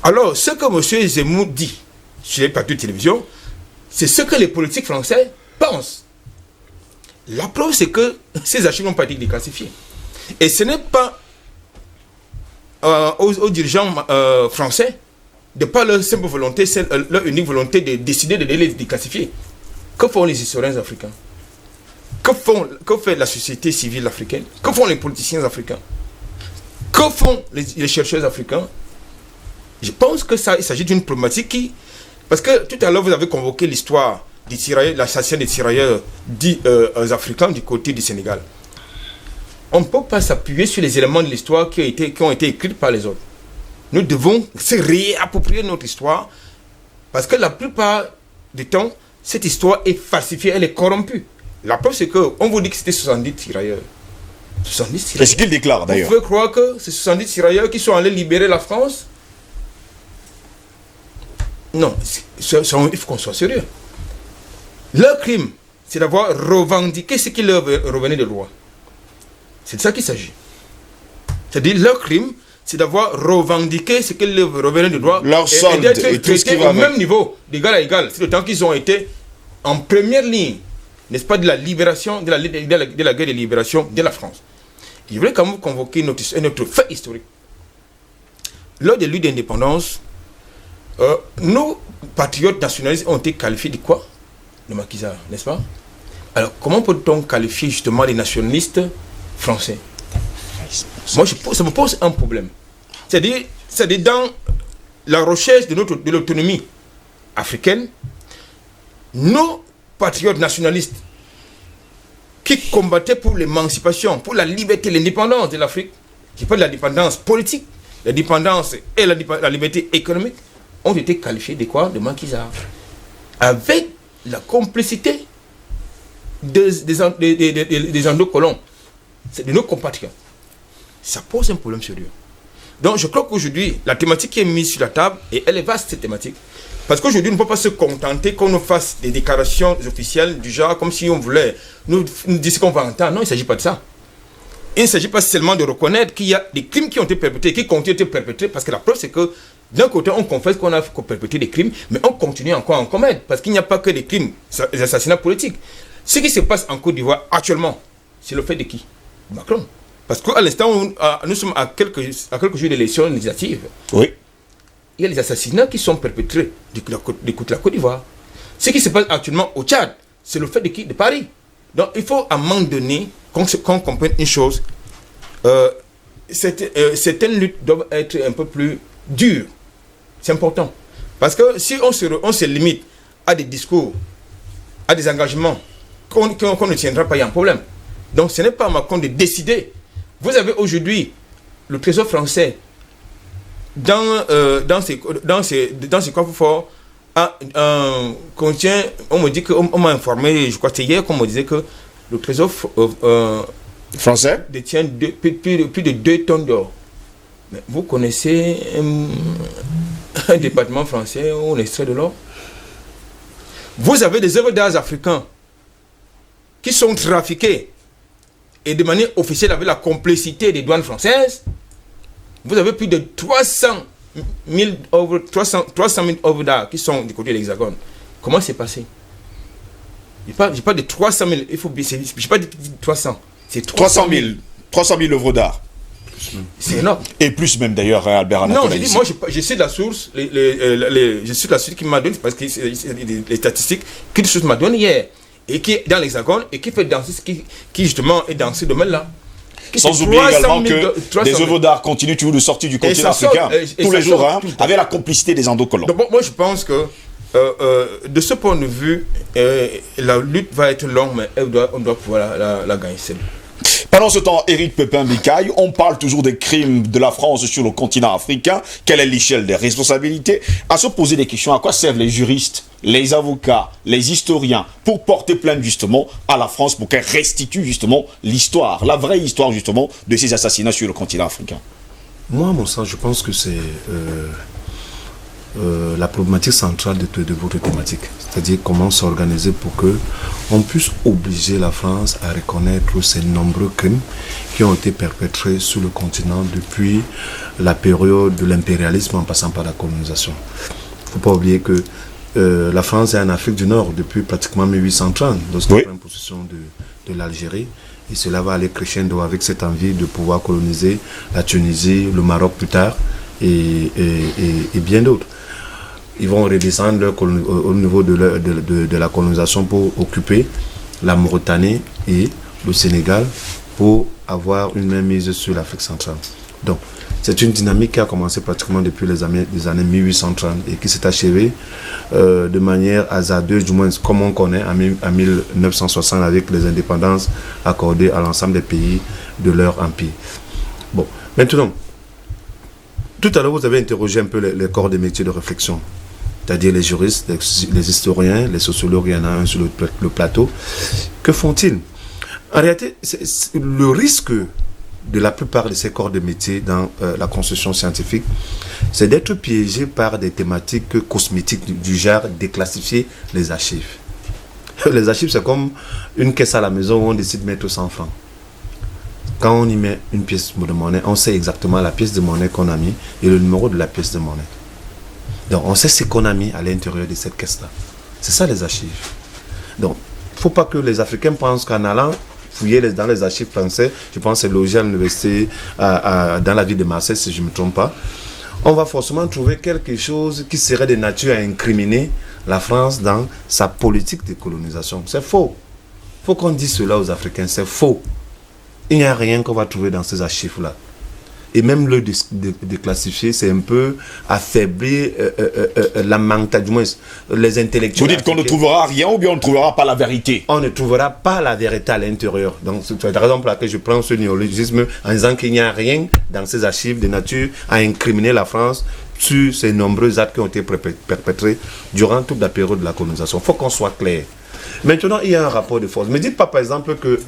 Alors, ce que monsieur Zemmour dit sur les plateaux de télévision, c'est ce que les politiques français pensent. La preuve, c'est que ces archives n'ont pas été déclassifiées. Et ce n'est pas aux dirigeants français, de par leur simple volonté, leur unique volonté de décider de les déclassifier. Que font les historiens africains? Que fait la société civile africaine? Que font les politiciens africains? Que font les chercheurs africains? Je pense que il s'agit d'une problématique qui... Parce que tout à l'heure, vous avez convoqué l'histoire des tirailleurs, l'assassinat des tirailleurs dits africains du côté du Sénégal. On ne peut pas s'appuyer sur les éléments de l'histoire qui ont été écrits par les autres. Nous devons se réapproprier notre histoire, parce que la plupart du temps, cette histoire est falsifiée, elle est corrompue. La preuve, c'est qu'on vous dit que c'était 70 tirailleurs. 70 tirailleurs. C'est ce qu'il déclare d'ailleurs. Vous pouvez croire que c'est 70 tirailleurs qui sont allés libérer la France? Non, il faut qu'on soit sérieux. Leur crime, c'est d'avoir revendiqué ce qui leur revenait de droit. C'est de ça qu'il s'agit. C'est-à-dire, leur crime, c'est d'avoir revendiqué ce qui leur revenait de droit. Leur solde et d'être et tout ce qui traités va au avec. même niveau, d'égal à égal. C'est le temps qu'ils ont été en première ligne, n'est-ce pas, de la libération, de la guerre de libération de la France. Je voulais quand même convoquer notre fait historique. Lors de lutte d'indépendance, nos patriotes nationalistes ont été qualifiés de quoi? De maquisards, n'est-ce pas? Alors, comment peut-on qualifier justement les nationalistes français? panafricanisme. Moi, ça me pose un problème. C'est-à-dire dans la recherche de l'autonomie africaine, nos patriotes nationalistes qui combattaient pour l'émancipation, pour la liberté, l'indépendance de l'Afrique, qui parlent de la dépendance politique, la dépendance et la liberté économique, ont été qualifiés de quoi? De maquisards. Avec la complicité des endocolons, de nos compatriotes. Ça pose un problème sérieux. Donc je crois qu'aujourd'hui, la thématique qui est mise sur la table, et elle est vaste cette thématique, parce qu'aujourd'hui, on ne peut pas se contenter qu'on nous fasse des déclarations officielles du genre comme si on voulait nous dire ce qu'on va entendre. Non, il ne s'agit pas de ça. Il ne s'agit pas seulement de reconnaître qu'il y a des crimes qui ont été perpétrés, qui continuent d'être perpétrés, parce que la preuve, c'est que d'un côté, on confesse qu'on a perpétré des crimes, mais on continue encore à en commettre, parce qu'il n'y a pas que des crimes, des assassinats politiques. Ce qui se passe en Côte d'Ivoire actuellement, c'est le fait de qui? Macron. Parce qu'à l'instant, nous sommes à quelques jours d'élections législatives. Oui. Il y a les assassinats qui sont perpétrés de la Côte d'Ivoire. Ce qui se passe actuellement au Tchad, c'est le fait de qui? De Paris. Donc il faut à un moment donné qu'on comprenne une chose. Certaines luttes doivent être un peu plus dures. C'est important. Parce que si on se limite à des discours, à des engagements qu'on ne tiendra pas, il y a un problème. Donc ce n'est pas à Macron de décider. Vous avez aujourd'hui le Trésor français dans ses coffres forts contient, on me dit on m'a informé, je crois que c'est hier qu'on me disait que le Trésor français détient plus de 2 tonnes d'or. Mais vous connaissez un département français où on extrait de l'or? Vous avez des œuvres d'art africains qui sont trafiquées et de manière officielle avec la complicité des douanes françaises. Vous avez plus de 300 000 œuvres d'art qui sont du côté de l'Hexagone. Comment c'est passé? Je parle de 300 000. Je ne pas de 300. C'est 300 000. 300 000 œuvres d'art. C'est énorme. Et plus même d'ailleurs, Albert Anatole. Non, je dis, moi je sais de la source, je suis de la source qui m'a donné, parce que les statistiques qu'une source m'a donné hier, et qui est dans l'Hexagone, et qui fait danser, qui justement est dans ce domaine-là. Sans oublier également que des œuvres d'art continuent toujours de sortir du continent africain tous les jours, avec la complicité des endocolons. Donc moi je pense que de ce point de vue, la lutte va être longue, mais on doit pouvoir la gagner. Pendant ce temps, Éric Pépin-Bicaille, on parle toujours des crimes de la France sur le continent africain. Quelle est l'échelle des responsabilités? À se poser des questions, à quoi servent les juristes, les avocats, les historiens pour porter plainte justement à la France pour qu'elle restitue justement l'histoire, la vraie histoire justement de ces assassinats sur le continent africain? Moi, à mon sens, je pense que c'est la problématique centrale de votre thématique. C'est-à-dire comment s'organiser pour que on puisse obliger la France à reconnaître ces nombreux crimes qui ont été perpétrés sur le continent depuis la période de l'impérialisme en passant par la colonisation. Il ne faut pas oublier que la France est en Afrique du Nord depuis pratiquement 1830, lorsqu'elle prend possession de l'Algérie. Et cela va aller crescendo avec cette envie de pouvoir coloniser la Tunisie, le Maroc plus tard et bien d'autres. Ils vont redescendre au niveau de la colonisation pour occuper la Mauritanie et le Sénégal pour avoir une main mise sur l'Afrique centrale. Donc, c'est une dynamique qui a commencé pratiquement depuis les années 1830 et qui s'est achevée de manière hasardeuse, du moins comme on connaît, en 1960 avec les indépendances accordées à l'ensemble des pays de leur empire. Bon, maintenant, tout à l'heure vous avez interrogé un peu les corps des métiers de réflexion, c'est-à-dire les juristes, les historiens, les sociologues, il y en a un sur le plateau. Que font-ils? En réalité, le risque de la plupart de ces corps de métier dans la construction scientifique, c'est d'être piégé par des thématiques cosmétiques du genre déclassifier les archives. Les archives, c'est comme une caisse à la maison où on décide de mettre 100 francs. Quand on y met une pièce de monnaie, on sait exactement la pièce de monnaie qu'on a mis et le numéro de la pièce de monnaie. Donc on sait ce qu'on a mis à l'intérieur de cette caisse-là. C'est ça les archives. Donc il ne faut pas que les Africains pensent qu'en allant fouiller dans les archives français, je pense que c'est logé à l'université dans la ville de Marseille, si je ne me trompe pas, on va forcément trouver quelque chose qui serait de nature à incriminer la France dans sa politique de colonisation. C'est faux. Il faut qu'on dise cela aux Africains, c'est faux. il n'y a rien qu'on va trouver dans ces archives-là. Et même le déclassifier, c'est un peu affaiblir la mentalité, du moins les intellectuels. Vous dites qu'on ne trouvera rien ou bien on ne trouvera pas la vérité? On ne trouvera pas la vérité à l'intérieur. Donc c'est la raison pour laquelle je prends ce néologisme en disant qu'il n'y a rien dans ces archives de nature à incriminer la France sur ces nombreux actes qui ont été perpétrés durant toute la période de la colonisation. Il faut qu'on soit clair. Maintenant, il y a un rapport de force. Ne dites pas, par exemple, que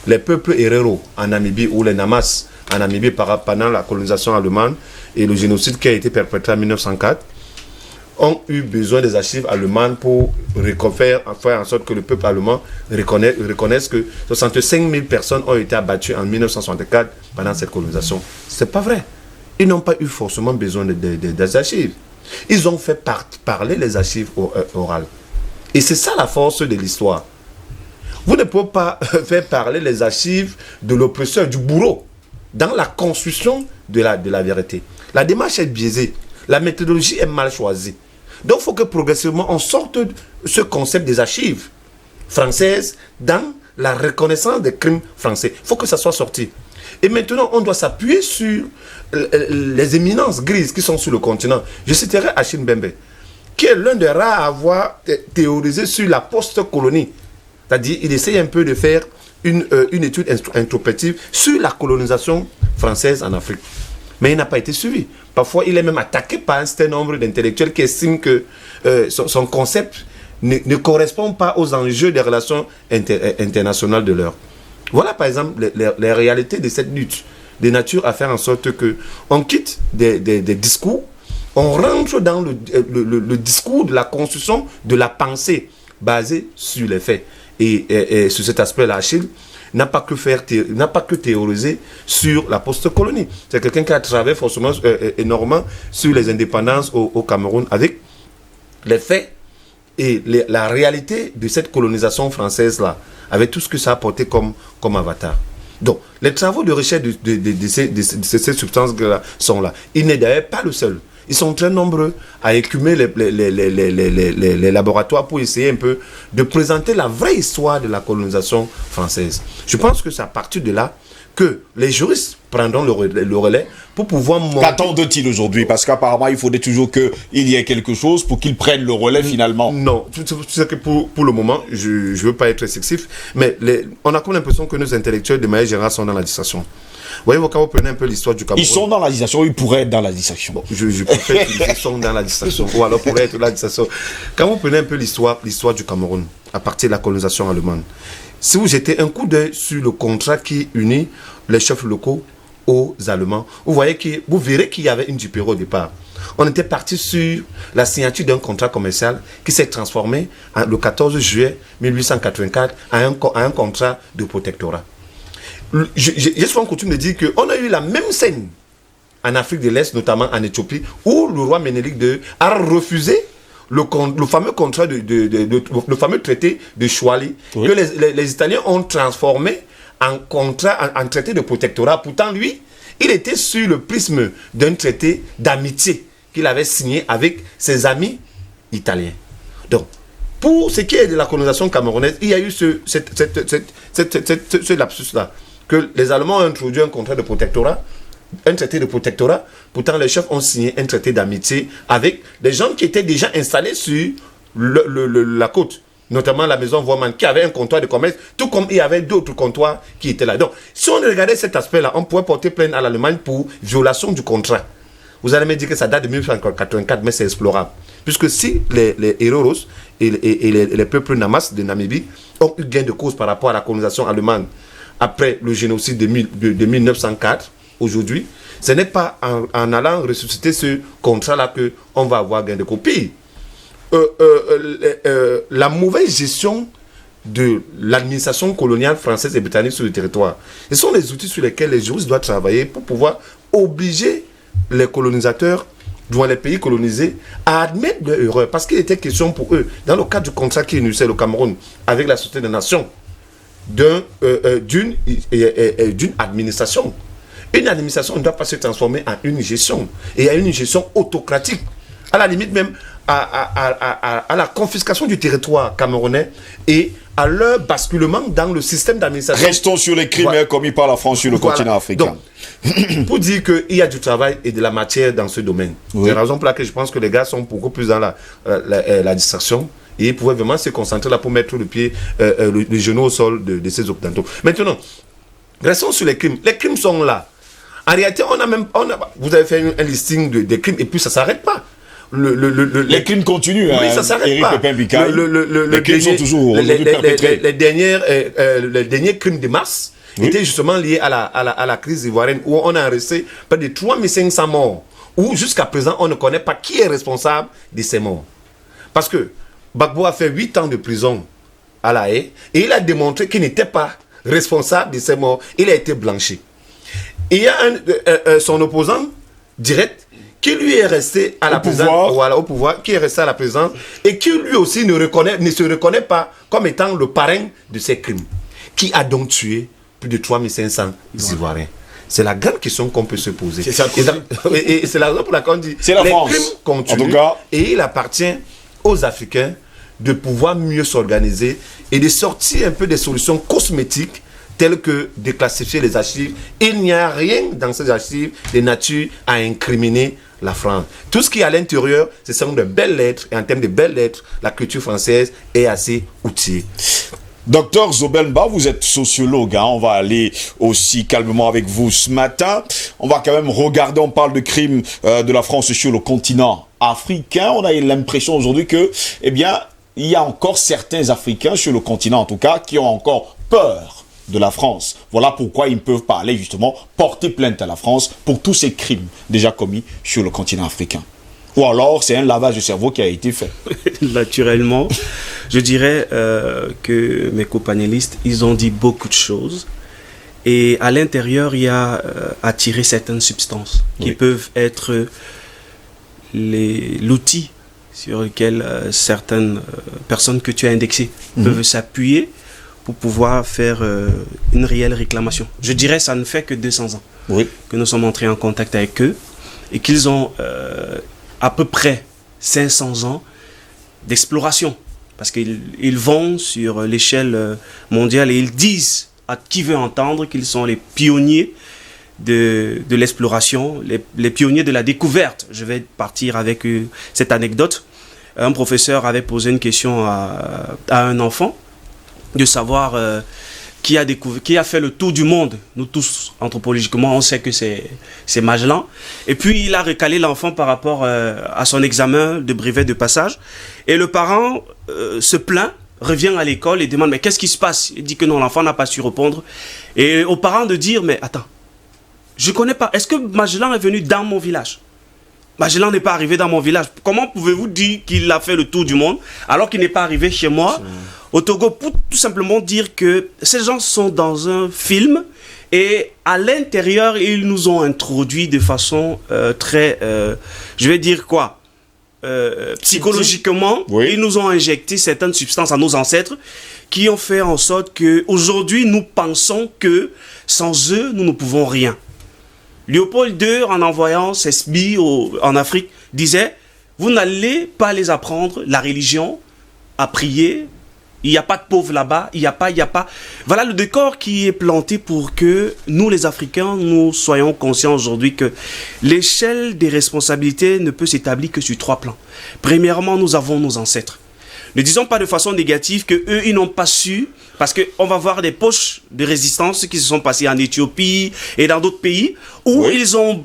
les peuples héréros en Namibie ou les Namas en Namibie pendant la colonisation allemande et le génocide qui a été perpétré en 1904 ont eu besoin des archives allemandes pour faire en sorte que le peuple allemand reconnaisse que 65 000 personnes ont été abattues en 1964 pendant cette colonisation. C'est pas vrai. Ils n'ont pas eu forcément besoin des archives. Ils ont fait parler les archives orales. Et c'est ça la force de l'histoire. Vous ne pouvez pas faire parler les archives de l'oppresseur, du bourreau, dans la construction de la vérité. La démarche est biaisée. La méthodologie est mal choisie. Donc il faut que progressivement on sorte de ce concept des archives françaises dans la reconnaissance des crimes français. Il faut que ça soit sorti. Et maintenant, on doit s'appuyer sur les éminences grises qui sont sur le continent. Je citerai Achille Mbembe, qui est l'un des rares à avoir théorisé sur la post-colonie. C'est-à-dire, il essaye un peu de faire une étude introspective sur la colonisation française en Afrique. Mais il n'a pas été suivi. Parfois, il est même attaqué par un certain nombre d'intellectuels qui estiment que son concept ne correspond pas aux enjeux des relations internationales de l'heure. Voilà, par exemple, les réalités de cette lutte, de nature à faire en sorte qu'on quitte des discours, on rentre dans le discours de la construction de la pensée basée sur les faits. Et sur cet aspect-là, Achille n'a pas que théoriser sur la post-colonie. C'est quelqu'un qui a travaillé forcément énormément sur les indépendances au Cameroun avec les faits et la réalité de cette colonisation française-là, avec tout ce que ça a apporté comme avatar. Donc, les travaux de recherche de ces substances-là sont là. Il n'est d'ailleurs pas le seul. Ils sont très nombreux à écumer les laboratoires pour essayer un peu de présenter la vraie histoire de la colonisation française. Je pense que c'est à partir de là que les juristes prendront le relais pour pouvoir montrer... Qu'attendent-ils aujourd'hui? Parce qu'apparemment, il faudrait toujours qu'il y ait quelque chose pour qu'ils prennent le relais finalement. Non, c'est que pour le moment, je ne veux pas être excessif, mais on a comme l'impression que nos intellectuels de manière générale sont dans la distraction. Vous voyez, quand vous prenez un peu l'histoire du Cameroun... Ils sont dans la distraction, ils pourraient être dans la distraction. Bon, je préfère qu'ils sont dans la distraction, ou alors pourraient être dans la distraction. Quand vous prenez un peu l'histoire du Cameroun, à partir de la colonisation allemande, si vous jetez un coup d'œil sur le contrat qui unit les chefs locaux aux Allemands, vous verrez qu'il y avait une différence au départ. On était parti sur la signature d'un contrat commercial qui s'est transformé le 14 juillet 1884 à un contrat de protectorat. J'ai souvent coutume de dire qu'on a eu la même scène en Afrique de l'Est, notamment en Éthiopie, où le roi Ménélique II a refusé le fameux contrat le fameux traité de Chouali, oui, que les Italiens ont transformé en traité de protectorat. Pourtant, lui, il était sur le prisme d'un traité d'amitié qu'il avait signé avec ses amis italiens. Donc, pour ce qui est de la colonisation camerounaise, il y a eu ce lapsus-là, que les Allemands ont introduit un contrat de protectorat, un traité de protectorat. Pourtant, les chefs ont signé un traité d'amitié avec des gens qui étaient déjà installés sur la côte, notamment la maison Vormann, qui avait un comptoir de commerce, tout comme il y avait d'autres comptoirs qui étaient là. Donc, si on regardait cet aspect-là, on pourrait porter plainte à l'Allemagne pour violation du contrat. Vous allez me dire que ça date de 1984, mais c'est explorable. Puisque si les Héros et les peuples Namas de Namibie ont eu gain de cause par rapport à la colonisation allemande après le génocide de 1904, aujourd'hui, ce n'est pas en allant ressusciter ce contrat-là qu'on va avoir gain de cause. Pire, la mauvaise gestion de l'administration coloniale française et britannique sur le territoire, ce sont les outils sur lesquels les juristes doivent travailler pour pouvoir obliger les colonisateurs dans les pays colonisés à admettre leurs erreurs, parce qu'il était question pour eux, dans le cadre du contrat qui unissait le Cameroun avec la Société des Nations, d'une administration. Une administration ne doit pas se transformer en une gestion, et à une gestion autocratique, à la limite même à la confiscation du territoire camerounais et à leur basculement dans le système d'administration. Restons sur les crimes commis par la France sur le continent africain. Donc, pour dire qu'il y a du travail et de la matière dans ce domaine. Oui. C'est la raison pour laquelle je pense que les gars sont beaucoup plus dans la distraction et ils pouvaient vraiment se concentrer là pour mettre le pied, le genou au sol de ces occidentaux. Maintenant, restons sur les crimes. Les crimes sont là. En réalité, vous avez fait un listing des crimes et puis ça ne s'arrête pas. Les crimes continuent. Oui, ça s'arrête pas. Les crimes sont toujours perpétrés. Les derniers crimes de mars étaient justement liés à la crise ivoirienne où on a arrêté près de 3500 morts. Où jusqu'à présent, on ne connaît pas qui est responsable de ces morts. Parce que Gbagbo a fait 8 ans de prison à La Haye et il a démontré qu'il n'était pas responsable de ces morts. Il a été blanchi. Et il y a son opposant direct qui lui est resté à la présidence, au pouvoir, qui est resté à la présidence et qui lui aussi ne se reconnaît pas comme étant le parrain de ces crimes. Qui a donc tué plus de 3500 Ivoiriens? C'est la grande question qu'on peut se poser. Et c'est la raison pour laquelle on dit c'est la France. Crimes continuent, en tout cas. Et il appartient aux Africains de pouvoir mieux s'organiser et de sortir un peu des solutions cosmétiques telles que déclassifier les archives. Il n'y a rien dans ces archives de nature à incriminer la France. Tout ce qui est à l'intérieur, ce sont de belles lettres. Et en termes de belles lettres, la culture française est assez outillée. Docteur Zobelmba, vous êtes sociologue, hein? On va aller aussi calmement avec vous ce matin. On va quand même regarder, on parle de crimes de la France sur le continent africain. On a l'impression aujourd'hui que, eh bien, il y a encore certains Africains sur le continent, en tout cas, qui ont encore peur de la France. Voilà pourquoi ils peuvent parler, justement, porter plainte à la France pour tous ces crimes déjà commis sur le continent africain. Ou alors, c'est un lavage de cerveau qui a été fait. Naturellement, je dirais que mes copanélistes, ils ont dit beaucoup de choses. Et à l'intérieur, il y a attiré certaines substances qui peuvent être l'outil sur lequel certaines personnes que tu as indexées peuvent s'appuyer pour pouvoir faire une réelle réclamation. Je dirais que ça ne fait que 200 ans que nous sommes entrés en contact avec eux et qu'ils ont à peu près 500 ans d'exploration. Parce qu'ils vont sur l'échelle mondiale et ils disent à qui veut entendre qu'ils sont les pionniers de l'exploration, les pionniers de la découverte. Je vais partir avec cette anecdote. Un professeur avait posé une question à un enfant de savoir qui a fait le tour du monde. Nous tous, anthropologiquement, on sait que c'est Magellan. Et puis, il a recalé l'enfant par rapport à son examen de brevet de passage. Et le parent se plaint, revient à l'école et demande « Mais qu'est-ce qui se passe ?» Il dit que non, l'enfant n'a pas su répondre. Et aux parents de dire « Mais attends, je ne connais pas. Est-ce que Magellan est venu dans mon village ? Magellan n'est pas arrivé dans mon village. Comment pouvez-vous dire qu'il a fait le tour du monde alors qu'il n'est pas arrivé chez moi au Togo, pour tout simplement dire que ces gens sont dans un film et à l'intérieur, ils nous ont introduit de façon très, je vais dire quoi, psychologiquement, ils nous ont injecté certaines substances à nos ancêtres qui ont fait en sorte qu'aujourd'hui, nous pensons que sans eux, nous ne pouvons rien. Léopold II, en envoyant ses spies en Afrique, disait « Vous n'allez pas les apprendre la religion, à prier, il n'y a pas de pauvres là-bas, il n'y a pas. » Voilà le décor qui est planté pour que nous, les Africains, nous soyons conscients aujourd'hui que l'échelle des responsabilités ne peut s'établir que sur 3 plans. Premièrement, nous avons nos ancêtres. Ne disons pas de façon négative qu'eux, ils n'ont pas su, parce qu'on va voir des poches de résistance qui se sont passées en Éthiopie et dans d'autres pays, où ils ont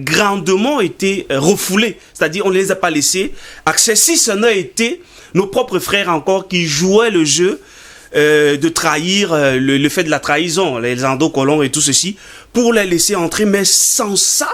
grandement été refoulés. C'est-à-dire, on ne les a pas laissés accès. Si ce n'a été nos propres frères encore qui jouaient le jeu de trahir, le fait de la trahison, les endocolons et tout ceci, pour les laisser entrer. Mais sans ça,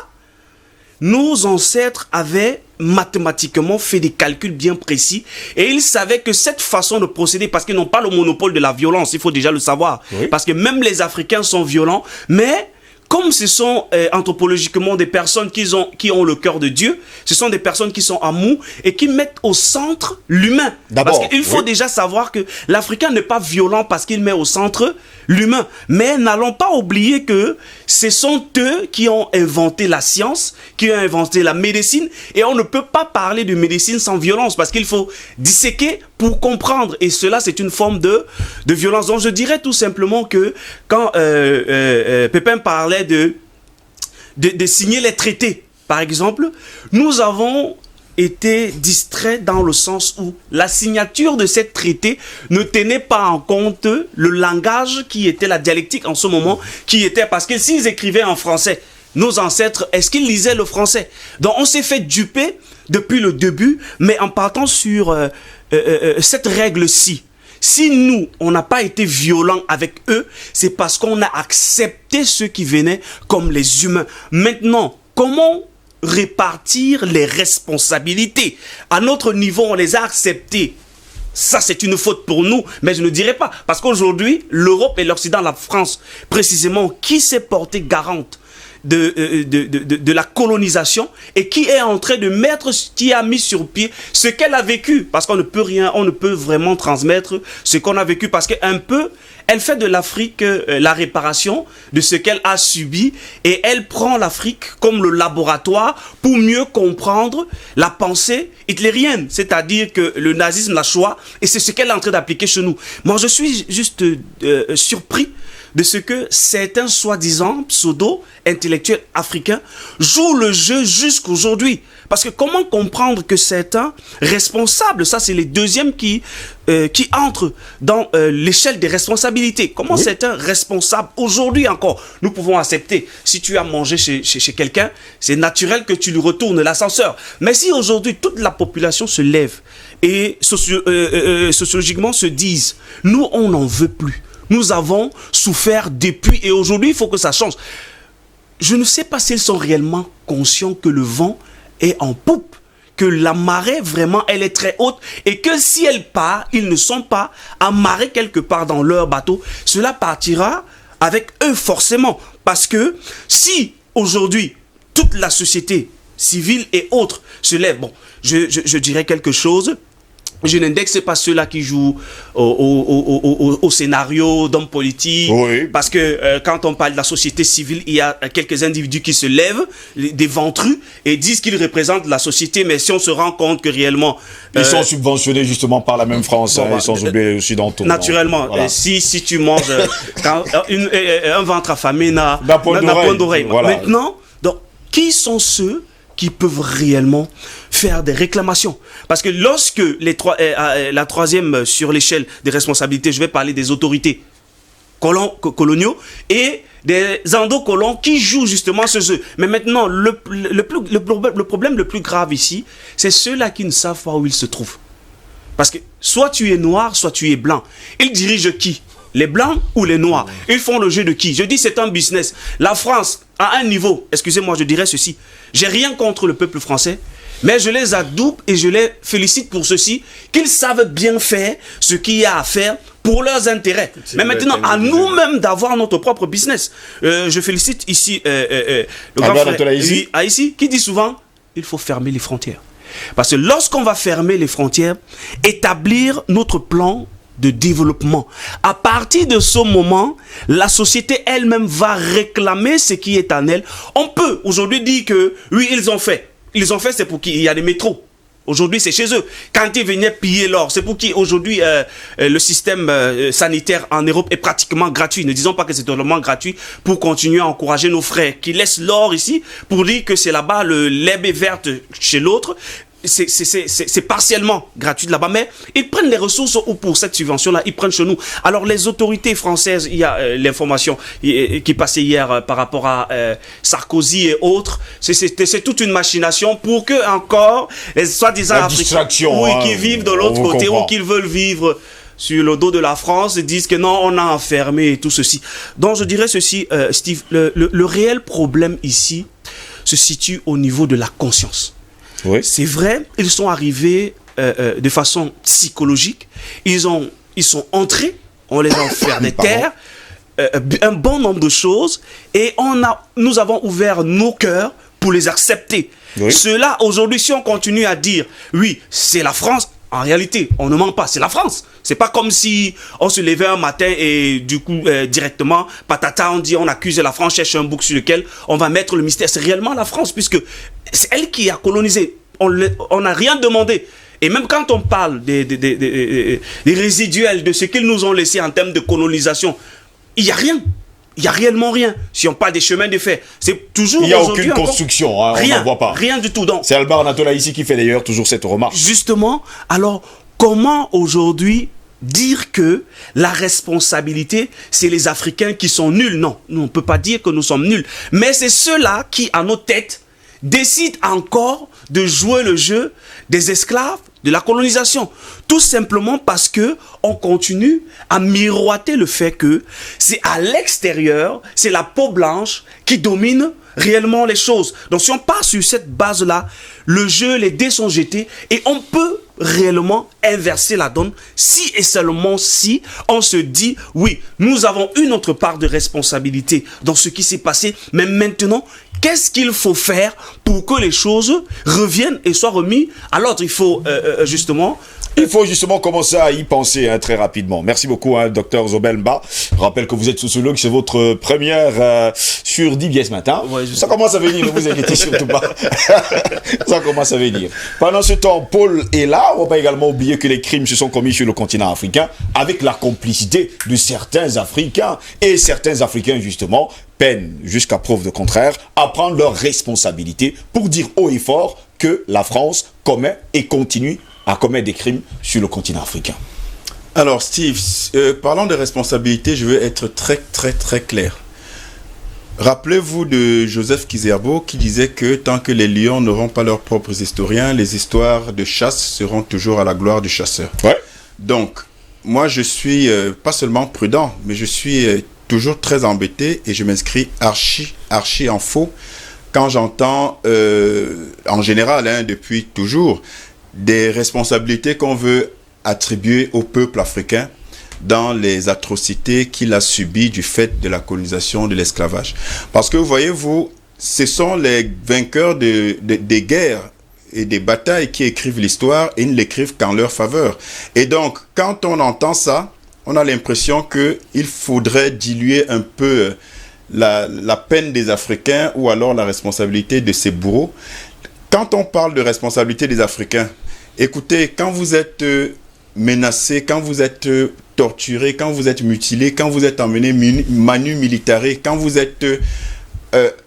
nos ancêtres avaient mathématiquement fait des calculs bien précis et ils savaient que cette façon de procéder, parce qu'ils n'ont pas le monopole de la violence, il faut déjà le savoir, parce que même les Africains sont violents, mais comme ce sont anthropologiquement des personnes qui ont le cœur de Dieu, ce sont des personnes qui sont amour et qui mettent au centre l'humain. Parce qu'il faut déjà savoir que l'Africain n'est pas violent parce qu'il met au centre l'humain. Mais n'allons pas oublier que ce sont eux qui ont inventé la science, qui ont inventé la médecine. Et on ne peut pas parler de médecine sans violence parce qu'il faut disséquer pour comprendre. Et cela, c'est une forme de violence. Donc, je dirais tout simplement que quand Pépin parlait de signer les traités, par exemple, nous avons été distraits dans le sens où la signature de ces traités ne tenait pas en compte le langage qui était la dialectique en ce moment, qui était parce que s'ils écrivaient en français, nos ancêtres, est-ce qu'ils lisaient le français? Donc on s'est fait duper depuis le début, mais en partant sur cette règle-ci. Si nous, on n'a pas été violents avec eux, c'est parce qu'on a accepté ceux qui venaient comme les humains. Maintenant, comment répartir les responsabilités? À notre niveau, on les a acceptés. Ça, c'est une faute pour nous, mais je ne dirais pas. Parce qu'aujourd'hui, l'Europe et l'Occident, la France, précisément, qui s'est porté garante de la colonisation et qui est en train de mettre, qui a mis sur pied ce qu'elle a vécu, parce qu'on ne peut rien, on ne peut vraiment transmettre ce qu'on a vécu, parce qu'un peu, elle fait de l'Afrique la réparation de ce qu'elle a subi et elle prend l'Afrique comme le laboratoire pour mieux comprendre la pensée hitlérienne, c'est-à-dire que le nazisme l'a choisi et c'est ce qu'elle est en train d'appliquer chez nous. Moi, je suis juste surpris de ce que certains soi-disant pseudo-intellectuels africains jouent le jeu jusqu'aujourd'hui. Parce que comment comprendre que certains responsables, ça c'est les deuxièmes qui entrent dans l'échelle des responsabilités. Comment certains responsables, aujourd'hui encore, nous pouvons accepter, si tu as mangé chez quelqu'un, c'est naturel que tu lui retournes l'ascenseur. Mais si aujourd'hui toute la population se lève et sociologiquement se disent, nous on n'en veut plus. Nous avons souffert depuis et aujourd'hui, il faut que ça change. Je ne sais pas s'ils sont réellement conscients que le vent est en poupe, que la marée, vraiment, elle est très haute et que si elle part, ils ne sont pas amarrés quelque part dans leur bateau. Cela partira avec eux forcément. Parce que si aujourd'hui, toute la société civile et autres se lève, bon, je dirais quelque chose. Je n'indexe pas ceux-là qui jouent au scénario d'hommes politiques. Oui. Parce que quand on parle de la société civile, il y a quelques individus qui se lèvent, des ventrus, et disent qu'ils représentent la société. Mais si on se rend compte que réellement... Ils sont subventionnés justement par la même France, bon, sans oublier les Occidentaux. Naturellement. Voilà. Si tu manges un ventre affamé n'a point d'oreille. Voilà. Maintenant, donc, qui sont ceux qui peuvent réellement faire des réclamations? Parce que lorsque la troisième sur l'échelle des responsabilités, je vais parler des autorités coloniaux et des endocolons qui jouent justement ce jeu. Mais maintenant, le problème le plus grave ici, c'est ceux-là qui ne savent pas où ils se trouvent. Parce que soit tu es noir, soit tu es blanc. Ils dirigent qui? Les blancs ou les noirs? Ils font le jeu de qui? Je dis c'est un business. La France, à un niveau, excusez-moi, je dirais ceci. J'ai rien contre le peuple français, mais je les adoube et je les félicite pour ceci, qu'ils savent bien faire ce qu'il y a à faire pour leurs intérêts. Mais maintenant, à nous-mêmes d'avoir notre propre business. Je félicite ici le grand frère Haïti, qui dit souvent, il faut fermer les frontières. Parce que lorsqu'on va fermer les frontières, établir notre plan de développement. À partir de ce moment, la société elle-même va réclamer ce qui est en elle. On peut aujourd'hui dire que, oui, ils ont fait. Ils ont fait, c'est pour qu'il y a des métros. Aujourd'hui, c'est chez eux. Quand ils venaient piller l'or, c'est pour qui aujourd'hui le système sanitaire en Europe est pratiquement gratuit. Ne disons pas que c'est totalement gratuit pour continuer à encourager nos frères qui laissent l'or ici pour dire que c'est là-bas, l'herbe est verte chez l'autre. C'est partiellement gratuit là-bas, mais ils prennent les ressources ou pour cette subvention-là, ils prennent chez nous. Alors les autorités françaises, il y a l'information qui passait hier par rapport à Sarkozy et autres, c'est toute une machination pour que encore les soi-disant Africains qui vivent de l'autre côté ou qu'ils veulent vivre sur le dos de la France disent que non, on a enfermé et tout ceci. Donc je dirais ceci, Steve, le réel problème ici se situe au niveau de la conscience. Oui. C'est vrai, ils sont arrivés de façon psychologique. Ils sont entrés, on les a offert des terres, un bon nombre de choses, et nous avons ouvert nos cœurs pour les accepter. Oui. Cela, aujourd'hui, si on continue à dire, oui, c'est la France, en réalité, on ne ment pas, c'est la France. C'est pas comme si on se levait un matin et du coup, directement, patata, on dit, on accuse la France, cherche un bouc sur lequel on va mettre le mystère. C'est réellement la France, puisque c'est elle qui a colonisé. On n'a rien demandé. Et même quand on parle des résiduels, de ce qu'ils nous ont laissé en termes de colonisation, il n'y a rien. Il n'y a réellement rien. Si on parle des chemins de fer, c'est toujours... Il n'y a aucune construction, hein, rien, on n'en voit pas. Rien du tout. C'est Albar Anatola ici qui fait d'ailleurs toujours cette remarque. Justement, alors comment aujourd'hui dire que la responsabilité, c'est les Africains qui sont nuls? Non, on ne peut pas dire que nous sommes nuls. Mais c'est ceux-là qui, à nos têtes, décident encore de jouer le jeu des esclaves, de la colonisation. Tout simplement parce que on continue à miroiter le fait que c'est à l'extérieur, c'est la peau blanche qui domine réellement les choses. Donc si on part sur cette base-là, le jeu, les dés sont jetés et on peut réellement inverser la donne si et seulement si on se dit oui, nous avons une autre part de responsabilité dans ce qui s'est passé, mais maintenant, qu'est-ce qu'il faut faire pour que les choses reviennent et soient remis à l'ordre? Il faut justement... Il faut justement commencer à y penser très rapidement. Merci beaucoup, Dr Zobel Mba. Je rappelle que vous êtes sociologue, c'est votre première sur DBS Matin. Ouais, ça commence à venir, ne vous inquiétez surtout pas. Ça commence à venir. Pendant ce temps, Paul est là. On ne va pas également oublier que les crimes se sont commis sur le continent africain avec la complicité de certains Africains. Et certains Africains, justement, peinent, jusqu'à preuve de contraire, à prendre leurs responsabilités pour dire haut et fort que la France commet et continue à commettre des crimes sur le continent africain. Alors Steve, parlant de responsabilité, je veux être très clair. Rappelez-vous de Joseph Kizerbo qui disait que tant que les lions n'auront pas leurs propres historiens, les histoires de chasse seront toujours à la gloire du chasseur. Ouais. Donc, moi je suis pas seulement prudent, mais je suis toujours très embêté et je m'inscris archi en faux quand j'entends, en général, depuis toujours, des responsabilités qu'on veut attribuer au peuple africain dans les atrocités qu'il a subies du fait de la colonisation, de l'esclavage. Parce que, voyez-vous, ce sont les vainqueurs des guerres et des batailles qui écrivent l'histoire et ils ne l'écrivent qu'en leur faveur. Et donc, quand on entend ça, on a l'impression qu'il faudrait diluer un peu la peine des Africains ou alors la responsabilité de ces bourreaux. Quand on parle de responsabilité des Africains, écoutez, quand vous êtes menacé, quand vous êtes torturé, quand vous êtes mutilé, quand vous êtes emmené manu militare, quand vous êtes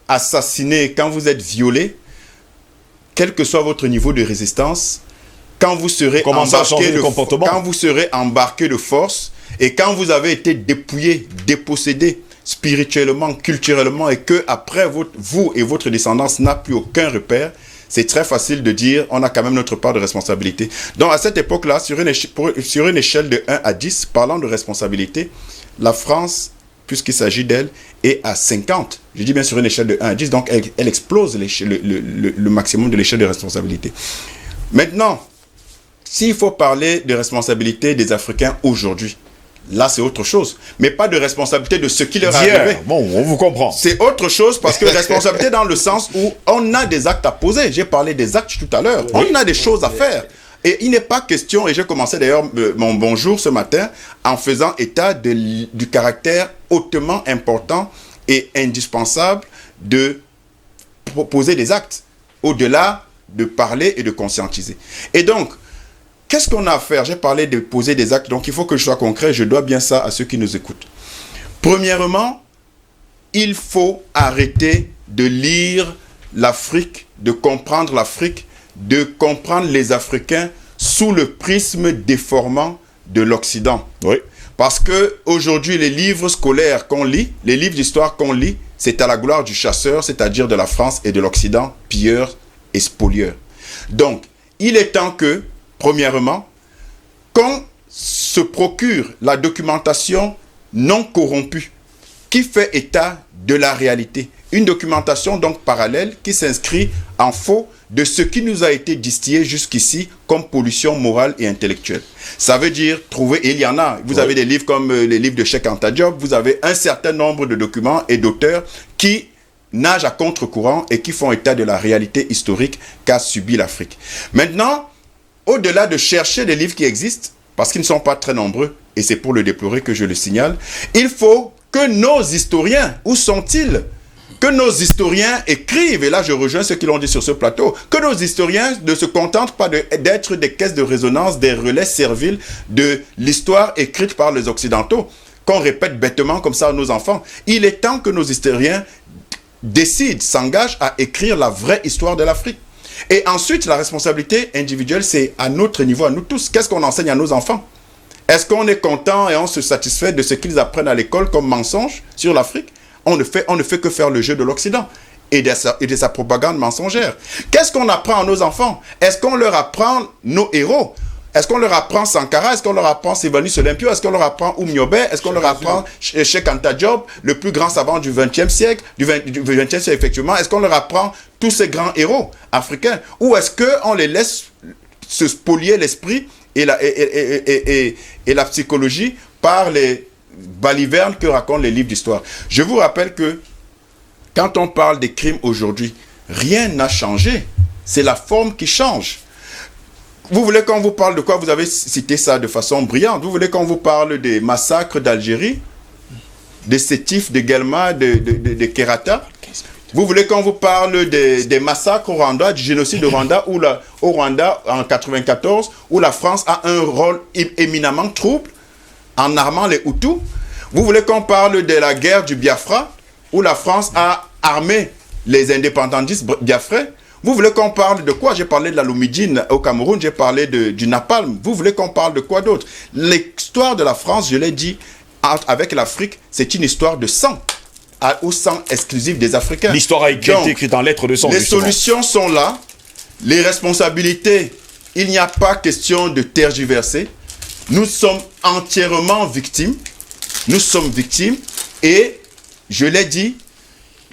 assassiné, quand vous êtes violé, quel que soit votre niveau de résistance, quand vous serez embarqué de force et quand vous avez été dépouillé, dépossédé spirituellement, culturellement et que après vous et votre descendance n'a plus aucun repère, c'est très facile de dire on a quand même notre part de responsabilité. Donc à cette époque-là, sur une échelle de 1 à 10, parlant de responsabilité, la France, puisqu'il s'agit d'elle, est à 50. Je dis bien sur une échelle de 1 à 10, donc elle explose le maximum de l'échelle de responsabilité. Maintenant, s'il faut parler de responsabilité des Africains aujourd'hui, là, c'est autre chose. Mais pas de responsabilité de ce qui leur est arrivé. Bon, on vous comprend. C'est autre chose parce que responsabilité dans le sens où on a des actes à poser. J'ai parlé des actes tout à l'heure. Oui. On a des choses à faire. Et il n'est pas question, et j'ai commencé d'ailleurs mon bonjour ce matin en faisant état du caractère hautement important et indispensable de poser des actes, au-delà de parler et de conscientiser. Et donc, qu'est-ce qu'on a à faire? J'ai parlé de poser des actes, donc il faut que je sois concret, je dois bien ça à ceux qui nous écoutent. Premièrement, il faut arrêter de lire l'Afrique, de comprendre l'Afrique, de comprendre les Africains sous le prisme déformant de l'Occident. Oui. Parce qu'aujourd'hui, les livres scolaires qu'on lit, les livres d'histoire qu'on lit, c'est à la gloire du chasseur, c'est-à-dire de la France et de l'Occident, pilleur et spolieur. Donc, il est temps que, premièrement, qu'on se procure la documentation non corrompue qui fait état de la réalité. Une documentation donc parallèle qui s'inscrit en faux de ce qui nous a été distillé jusqu'ici comme pollution morale et intellectuelle. Ça veut dire trouver, et il y en a, vous avez des livres comme les livres de Cheikh Anta Diop, vous avez un certain nombre de documents et d'auteurs qui nagent à contre-courant et qui font état de la réalité historique qu'a subi l'Afrique. Maintenant, au-delà de chercher des livres qui existent, parce qu'ils ne sont pas très nombreux, et c'est pour le déplorer que je le signale, il faut que nos historiens, où sont-ils, que nos historiens écrivent, et là je rejoins ceux qui l'ont dit sur ce plateau, que nos historiens ne se contentent pas d'être des caisses de résonance, des relais serviles de l'histoire écrite par les Occidentaux, qu'on répète bêtement comme ça à nos enfants. Il est temps que nos historiens décident, s'engagent à écrire la vraie histoire de l'Afrique. Et ensuite, la responsabilité individuelle, c'est à notre niveau, à nous tous. Qu'est-ce qu'on enseigne à nos enfants? Est-ce qu'on est content et on se satisfait de ce qu'ils apprennent à l'école comme mensonge sur l'Afrique? On ne fait que faire le jeu de l'Occident et de sa propagande mensongère. Qu'est-ce qu'on apprend à nos enfants? Est-ce qu'on leur apprend nos héros? Est-ce qu'on leur apprend Sankara? Est-ce qu'on leur apprend Sylvanus Olympio? Est-ce qu'on leur apprend Oumniobé? Est-ce qu'on leur apprend Cheikh Anta Diop, le plus grand savant du XXe siècle, effectivement? Est-ce qu'on leur apprend tous ces grands héros africains? Ou est-ce qu'on les laisse se spolier l'esprit et la psychologie par les balivernes que racontent les livres d'histoire? Je vous rappelle que quand on parle des crimes aujourd'hui, rien n'a changé. C'est la forme qui change. Vous voulez qu'on vous parle de quoi? Vous avez cité ça de façon brillante. Vous voulez qu'on vous parle des massacres d'Algérie, des Sétifs, de Guelma, de Kerata? Vous voulez qu'on vous parle des massacres au Rwanda, du génocide au Rwanda, au Rwanda en 1994, où la France a un rôle éminemment trouble en armant les Hutus? Vous voulez qu'on parle de la guerre du Biafra, où la France a armé les indépendantistes biafrais? Vous voulez qu'on parle de quoi? J'ai parlé de la Lumidine au Cameroun, j'ai parlé du napalm. Vous voulez qu'on parle de quoi d'autre? L'histoire de la France, je l'ai dit, avec l'Afrique, c'est une histoire de sang, au sang exclusif des Africains. L'histoire a été écrite en lettres de sang. Les solutions sont là, les responsabilités, il n'y a pas question de tergiverser. Nous sommes entièrement victimes. Nous sommes victimes et, je l'ai dit,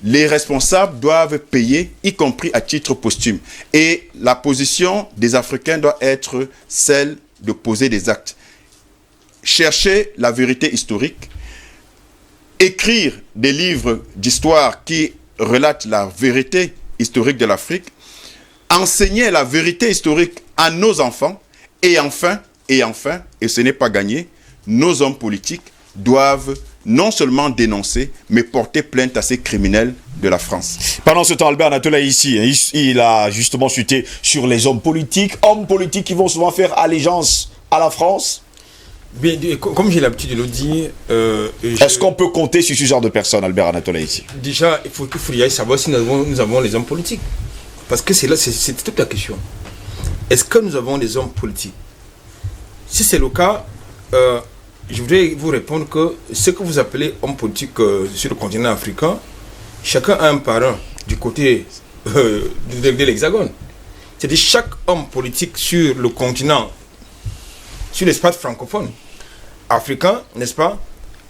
les responsables doivent payer, y compris à titre posthume. Et la position des Africains doit être celle de poser des actes. Chercher la vérité historique, écrire des livres d'histoire qui relatent la vérité historique de l'Afrique, enseigner la vérité historique à nos enfants, et enfin, et ce n'est pas gagné, nos hommes politiques doivent non seulement dénoncer, mais porter plainte à ces criminels de la France. Pendant ce temps, Albert Anatola ici, il a justement chuté sur les hommes politiques qui vont souvent faire allégeance à la France. Bien, comme j'ai l'habitude de le dire... Est-ce qu'on peut compter sur ce genre de personnes, Albert Anatola ici? Déjà, il faut savoir si nous avons les hommes politiques. Parce que c'est toute la question. Est-ce que nous avons des hommes politiques? Si c'est le cas... je voudrais vous répondre que ce que vous appelez homme politique sur le continent africain, chacun a un parent du côté de l'Hexagone. C'est-à-dire chaque homme politique sur le continent, sur l'espace francophone, africain, n'est-ce pas,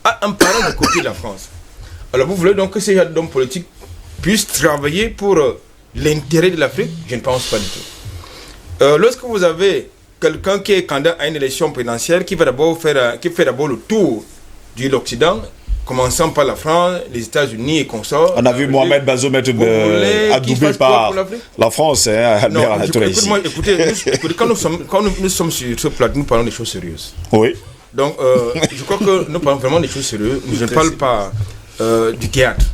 a un parent du côté de la France. Alors vous voulez donc que ces hommes politiques puissent travailler pour l'intérêt de l'Afrique? Je ne pense pas du tout. Lorsque vous avez quelqu'un qui est candidat à une élection présidentielle, qui fait d'abord le tour de l'Occident, commençant par la France, les États-Unis et consorts. On a vu Mohamed Bazoum être adoubé par la France, Albert Anatola ici. Écoutez, quand nous sommes sur ce plateau, nous parlons des choses sérieuses. Oui. Donc, je crois que nous parlons vraiment des choses sérieuses. Nous ne parlons pas du théâtre.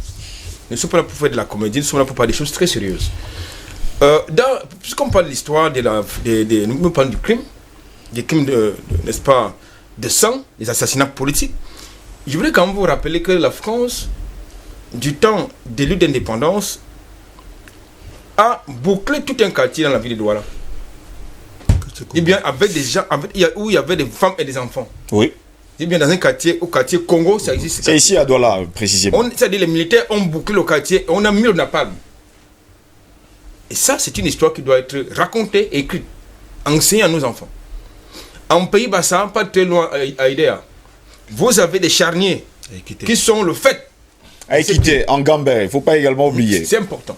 Nous ne sommes pas là pour faire de la comédie, nous sommes là pour parler des choses très sérieuses. Puisqu'on parle de l'histoire, nous parlons du crime, des crimes n'est-ce pas, de sang, des assassinats politiques, je voudrais quand même vous rappeler que la France, du temps des luttes d'indépendance, a bouclé tout un quartier dans la ville de Douala. Eh bien, avec des gens, où il y avait des femmes et des enfants. Oui. Eh bien, dans un quartier, au quartier Congo, ça existe. C'est ici à Douala, précisément. C'est-à-dire les militaires ont bouclé le quartier et on a mis le napalm. Et ça, c'est une histoire qui doit être racontée et écrite, enseignée à nos enfants. En Pays-Bas, pas très loin à Idéa, vous avez des charniers qui sont le fait. À Équité, en Gambert, il ne faut pas également oublier. C'est important.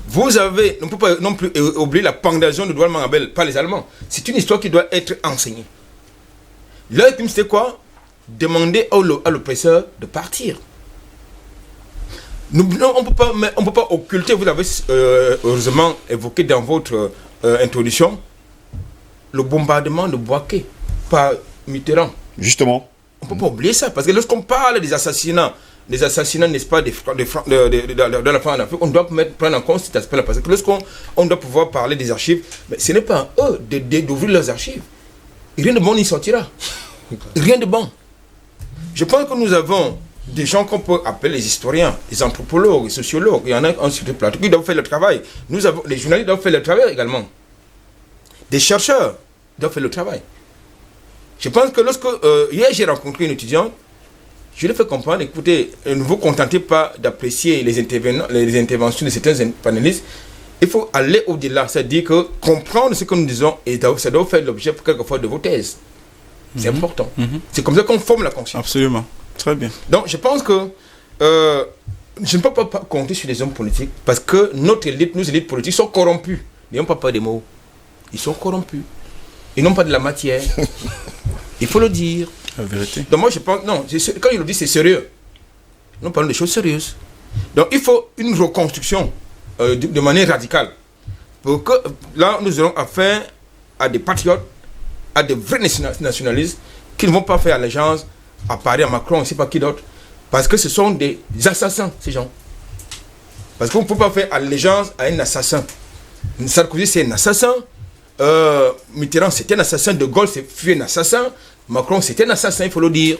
Vous avez, on ne peut pas non plus oublier la pendaison de Douala Mangabel par les Allemands. C'est une histoire qui doit être enseignée. Leur crime, c'était quoi? Demander à l'oppresseur de partir. On ne peut pas occulter, vous l'avez heureusement évoqué dans votre introduction, le bombardement de Bouaké par Mitterrand. Justement. On ne peut pas oublier ça, parce que lorsqu'on parle des assassinats des assassinats, n'est-ce pas, de la France en Afrique, on doit prendre en compte cet aspect-là. Parce que lorsqu'on doit pouvoir parler des archives, mais ce n'est pas à eux d'ouvrir leurs archives. Et rien de bon n'y sortira. Rien de bon. Je pense que nous avons des gens qu'on peut appeler les historiens, les anthropologues, les sociologues. Il y en a sur le plateau qui doivent faire le travail. Nous avons, les journalistes doivent faire le travail également. Des chercheurs doivent faire le travail. Je pense que lorsque hier j'ai rencontré une étudiante, je lui ai fait comprendre, écoutez, ne vous contentez pas d'apprécier les interventions de certains panélistes, il faut aller au-delà, c'est-à-dire que comprendre ce que nous disons, et ça doit faire l'objet quelquefois de vos thèses. C'est important. C'est comme ça qu'on forme la conscience. Absolument. Très bien. Donc je pense que je ne peux pas compter sur les hommes politiques parce que nos élites politiques sont corrompus. N'ayons pas peur des mots. Ils sont corrompus. Ils n'ont pas de la matière. Il faut le dire. La vérité. Donc moi je pense, non, quand il le dit, c'est sérieux. Nous parlons des choses sérieuses. Donc il faut une reconstruction de manière radicale. Pour que là, nous aurons affaire à des patriotes, à des vrais nationalistes qui ne vont pas faire allégeance à Paris, à Macron, on ne sait pas qui d'autre. Parce que ce sont des assassins, ces gens. Parce qu'on ne peut pas faire allégeance à un assassin. Sarkozy, c'est un assassin. Mitterrand, c'était un assassin. De Gaulle, c'est un assassin. Macron, c'était un assassin, il faut le dire.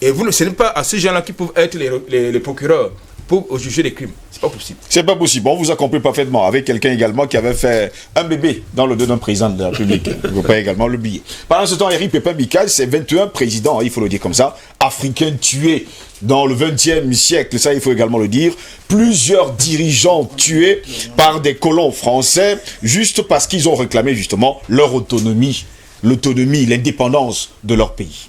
Et ce n'est pas à ces gens-là qui peuvent être les procureurs pour juger les crimes. C'est pas possible. C'est pas possible. On vous a compris parfaitement. Avec quelqu'un également qui avait fait un bébé dans le dos d'un président de la République. Il ne faut pas également l'oublier. Pendant ce temps, Eric Pépin Mical, c'est 21 présidents, il faut le dire comme ça, africains tués dans le 20e siècle. Ça, il faut également le dire. Plusieurs dirigeants tués par des colons français juste parce qu'ils ont réclamé justement leur autonomie. L'autonomie, l'indépendance de leur pays.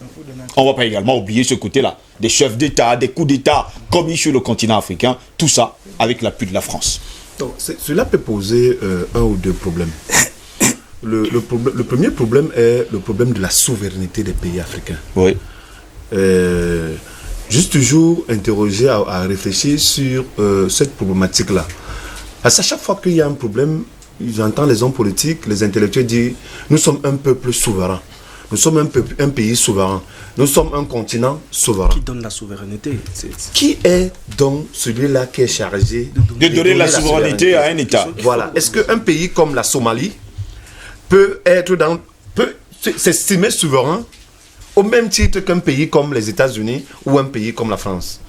On ne va pas également oublier ce côté-là. Des chefs d'État, des coups d'État commis sur le continent africain, tout ça avec l'appui de la France. Donc, cela peut poser un ou deux problèmes. Le premier problème est le problème de la souveraineté des pays africains. Oui. Juste toujours interroger, à réfléchir sur cette problématique-là. Parce qu'à chaque fois qu'il y a un problème, j'entends les hommes politiques, les intellectuels dire nous sommes un peuple souverain, nous sommes un pays souverain, nous sommes un continent souverain. Qui donne la souveraineté? Qui est donc celui-là qui est chargé de donner la souveraineté à un État? Voilà. Est-ce qu'un pays comme la Somalie peut s'estimer souverain au même titre qu'un pays comme les États-Unis ou un pays comme la France?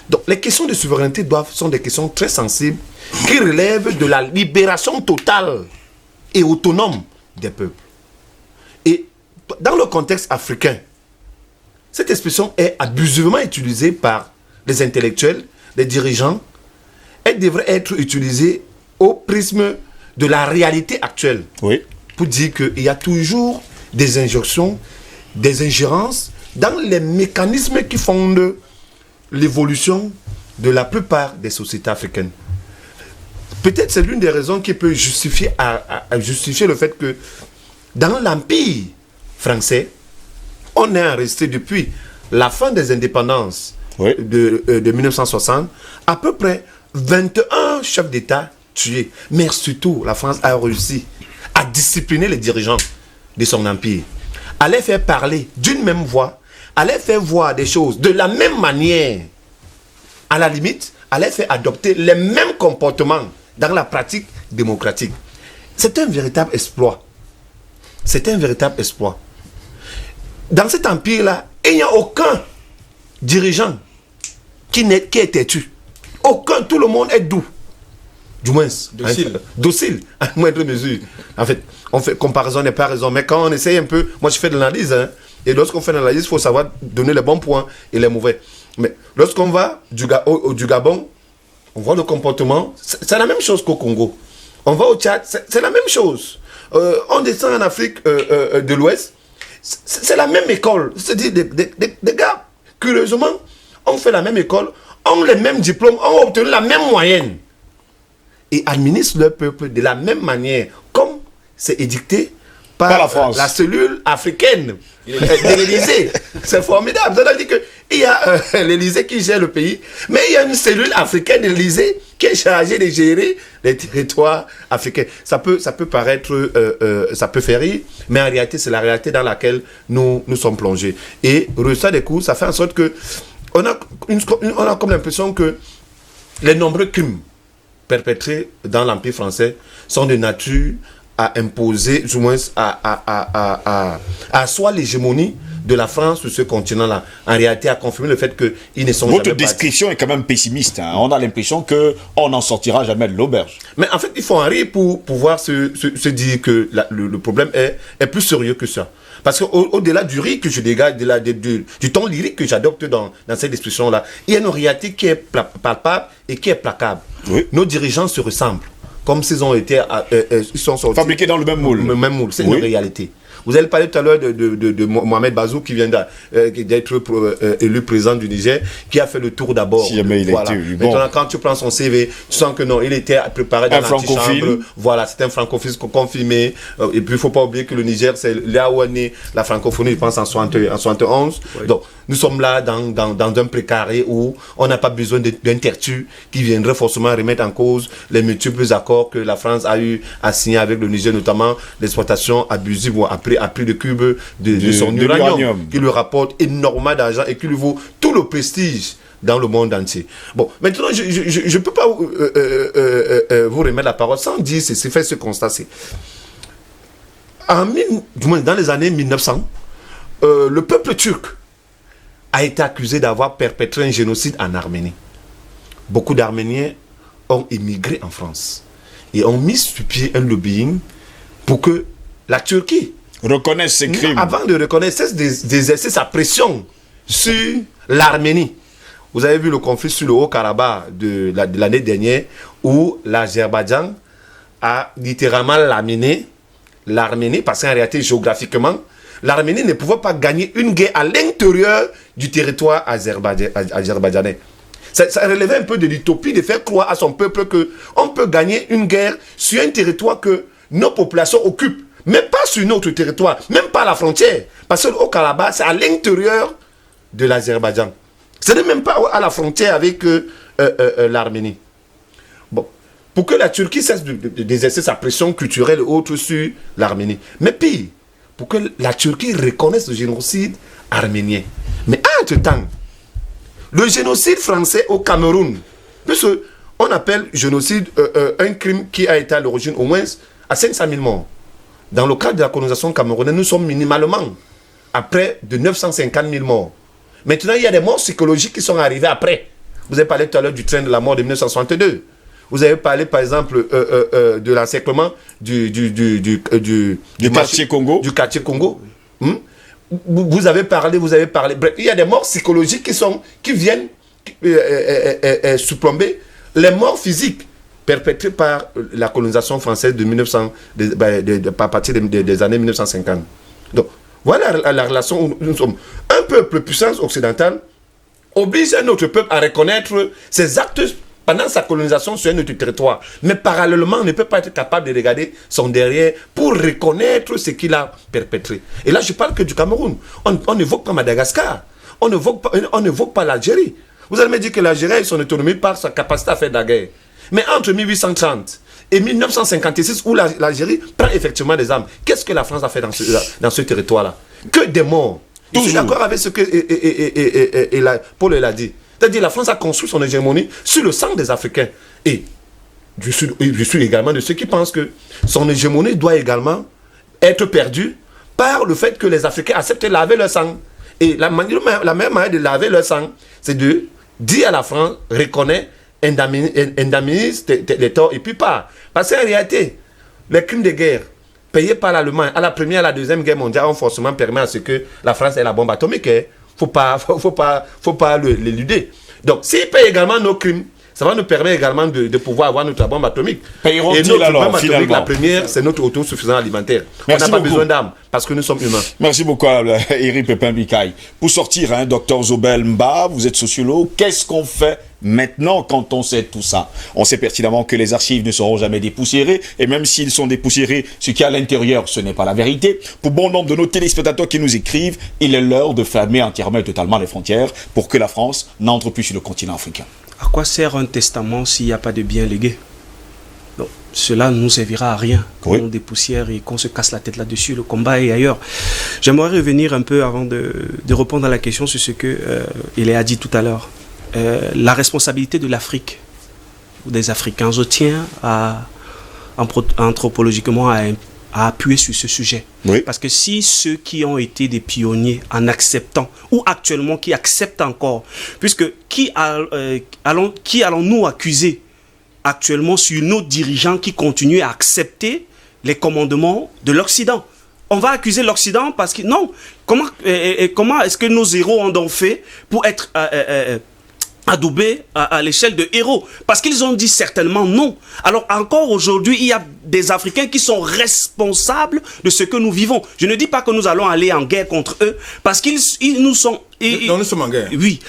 Donc les questions de souveraineté sont des questions très sensibles qui relèvent de la libération totale et autonome des peuples. Et dans le contexte africain, cette expression est abusivement utilisée par les intellectuels, les dirigeants. Elle devrait être utilisée au prisme de la réalité actuelle. Oui. Pour dire qu'il y a toujours des injonctions, des ingérences dans les mécanismes qui fondent l'évolution de la plupart des sociétés africaines. Peut-être c'est l'une des raisons qui peut justifier le fait que dans l'Empire français, on est resté depuis la fin des indépendances de 1960, à peu près 21 chefs d'État tués. Mais surtout, la France a réussi à discipliner les dirigeants de son empire, à les faire parler d'une même voix, à les faire voir des choses de la même manière, à la limite, à les faire adopter les mêmes comportements dans la pratique démocratique. C'est un véritable exploit. C'est un véritable exploit. Dans cet empire-là, il n'y a aucun dirigeant qui est têtu. Aucun, tout le monde est doux. Du moins, docile, à moindre mesure. En fait, on fait comparaison n'est pas raison. Mais quand on essaye un peu, moi je fais de l'analyse, et lorsqu'on fait de l'analyse, il faut savoir donner les bons points et les mauvais. Mais lorsqu'on va du Gabon, on voit le comportement, c'est la même chose qu'au Congo. On va au Tchad, c'est la même chose. On descend en Afrique de l'Ouest, c'est la même école. C'est-à-dire des gars, curieusement, ont fait la même école, ont les mêmes diplômes, ont obtenu la même moyenne. Et administrent leur peuple de la même manière, comme c'est édicté par la France. La cellule africaine de l'Élysée. C'est formidable. C'est-à-dire qu'il y a l'Élysée qui gère le pays, mais il y a une cellule africaine de l'Élysée qui est chargée de gérer les territoires africains. Ça peut paraître, ça peut faire rire, mais en réalité, c'est la réalité dans laquelle nous sommes plongés. Et résultat des cours, ça fait en sorte que on a comme l'impression que les nombreux crimes perpétrés dans l'Empire français sont de nature à imposer, du moins à asseoir l'hégémonie de la France sur ce continent-là. En réalité, à confirmer le fait qu'ils ne sont Votre jamais description est quand même pessimiste. Hein. On a l'impression qu'on n'en sortira jamais de l'auberge. Mais en fait, il faut en rire pour pouvoir se dire que le problème est plus sérieux que ça. Parce qu'au-delà du rire que je dégage, du ton lyrique que j'adopte dans cette expression-là, il y a une réalité qui est palpable et qui est placable. Oui. Nos dirigeants se ressemblent, comme s'ils ont été ils sont sortis Fabriqués dans le même moule. Le même moule, c'est Oui. une réalité. Vous avez parlé tout à l'heure de Mohamed Bazoum qui vient d'être élu président du Niger, qui a fait le tour d'abord. Si jamais il a été élu. Bon. Maintenant, quand tu prends son CV, tu sens que non, il était préparé dans l'antichambre. Voilà, c'est un francophile confirmé. Et puis, il ne faut pas oublier que le Niger, c'est là où est née la francophonie, je pense, en 71. Oui. Donc, nous sommes là dans un précaré où on n'a pas besoin d'un tertu qui viendrait forcément remettre en cause les multiples accords que la France a eu à signer avec le Niger, notamment l'exploitation abusive ou à prix de cube de son uranium, qui lui rapporte énormément d'argent et qui lui vaut tout le prestige dans le monde entier. Bon, maintenant, je ne peux pas vous remettre la parole sans dire, c'est fait ce constat. Du moins, dans les années 1900, le peuple turc a été accusé d'avoir perpétré un génocide en Arménie. Beaucoup d'Arméniens ont émigré en France et ont mis sur pied un lobbying pour que la Turquie reconnaisse ses crimes. Avant de reconnaître, cesse d'exercer sa pression sur l'Arménie. Vous avez vu le conflit sur le Haut-Karabakh de l'année dernière où l'Azerbaïdjan a littéralement laminé l'Arménie parce qu'en réalité, géographiquement, l'Arménie ne pouvait pas gagner une guerre à l'intérieur du territoire azerbaïdjanais. Ça relevait un peu de l'utopie de faire croire à son peuple qu'on peut gagner une guerre sur un territoire que nos populations occupent. Mais pas sur notre territoire, même pas à la frontière. Parce que le Haut-Karabakh, c'est à l'intérieur de l'Azerbaïdjan. Ce n'est même pas à la frontière avec l'Arménie. Bon, pour que la Turquie cesse d'exercer sa pression culturelle et autre sur l'Arménie. Mais pire, pour que la Turquie reconnaisse le génocide arménien. Mais entre-temps, le génocide français au Cameroun, puisque on appelle génocide un crime qui a été à l'origine au moins à 500 000 morts. Dans le cadre de la colonisation camerounaise, nous sommes minimalement à près de 950 000 morts. Maintenant, il y a des morts psychologiques qui sont arrivées après. Vous avez parlé tout à l'heure du train de la mort de 1962. Vous avez parlé, par exemple, de l'encerclement du quartier Congo. Du quartier Congo. Vous avez parlé. Bref, il y a des morts psychologiques qui viennent surplomber les morts physiques perpétrées par la colonisation française à partir des années 1950. Donc, voilà la relation où nous sommes. Un peuple puissance occidentale oblige un autre peuple à reconnaître ses actes pendant sa colonisation sur un autre territoire. Mais parallèlement, on ne peut pas être capable de regarder son derrière pour reconnaître ce qu'il a perpétré. Et là, je parle que du Cameroun. On n'évoque pas Madagascar. On n'évoque pas l'Algérie. Vous allez me dire que l'Algérie a son autonomie par sa capacité à faire de la guerre. Mais entre 1830 et 1956, où l'Algérie prend effectivement des armes, qu'est-ce que la France a fait dans ce territoire-là? Que des morts. Je suis d'accord avec ce que Paul l'a dit. C'est-à-dire la France a construit son hégémonie sur le sang des Africains. Et je suis également de ceux qui pensent que son hégémonie doit également être perdue par le fait que les Africains acceptent de laver leur sang. Et la meilleure manière de laver leur sang, c'est de dire à la France, reconnais, indemnise les torts et puis pas. Parce qu'en réalité, les crimes de guerre payés par l'Allemagne à la première et à la deuxième guerre mondiale ont forcément permis à ce que la France ait la bombe atomique. Faut pas l'éluder. Donc, s'ils payent également nos crimes, ça va nous permettre également de pouvoir avoir notre bombe atomique. Payeront-ils alors, finalement? La première, c'est notre autosuffisance alimentaire. On n'a pas besoin d'armes parce que nous sommes humains. Merci beaucoup, Eric Pépin-Bicaille. Pour sortir, Dr Zobel Mba, vous êtes sociologue. Qu'est-ce qu'on fait maintenant quand on sait tout ça? On sait pertinemment que les archives ne seront jamais dépoussiérées. Et même s'ils sont dépoussiérés, ce qu'il y a à l'intérieur, ce n'est pas la vérité. Pour bon nombre de nos téléspectateurs qui nous écrivent, il est l'heure de fermer entièrement et totalement les frontières pour que la France n'entre plus sur le continent africain. À quoi sert un testament s'il n'y a pas de biens légués? Donc, cela ne nous servira à rien Oui. qu'on dépoussière et qu'on se casse la tête là-dessus. Le combat est ailleurs. J'aimerais revenir un peu avant de répondre à la question sur ce que il a dit tout à l'heure. La responsabilité de l'Afrique ou des Africains, je tiens anthropologiquement à appuyer sur ce sujet. Oui. Parce que si ceux qui ont été des pionniers en acceptant, ou actuellement qui acceptent encore, puisque qui allons-nous accuser actuellement sur nos dirigeants qui continuent à accepter les commandements de l'Occident? On va accuser l'Occident parce que non. Comment est-ce que nos héros ont donc fait pour être adoubés à l'échelle de héros? Parce qu'ils ont dit certainement non. Alors encore aujourd'hui, il y a des Africains qui sont responsables de ce que nous vivons. Je ne dis pas que nous allons aller en guerre contre eux, parce qu'ils nous sont... Non, nous sommes en guerre. Oui.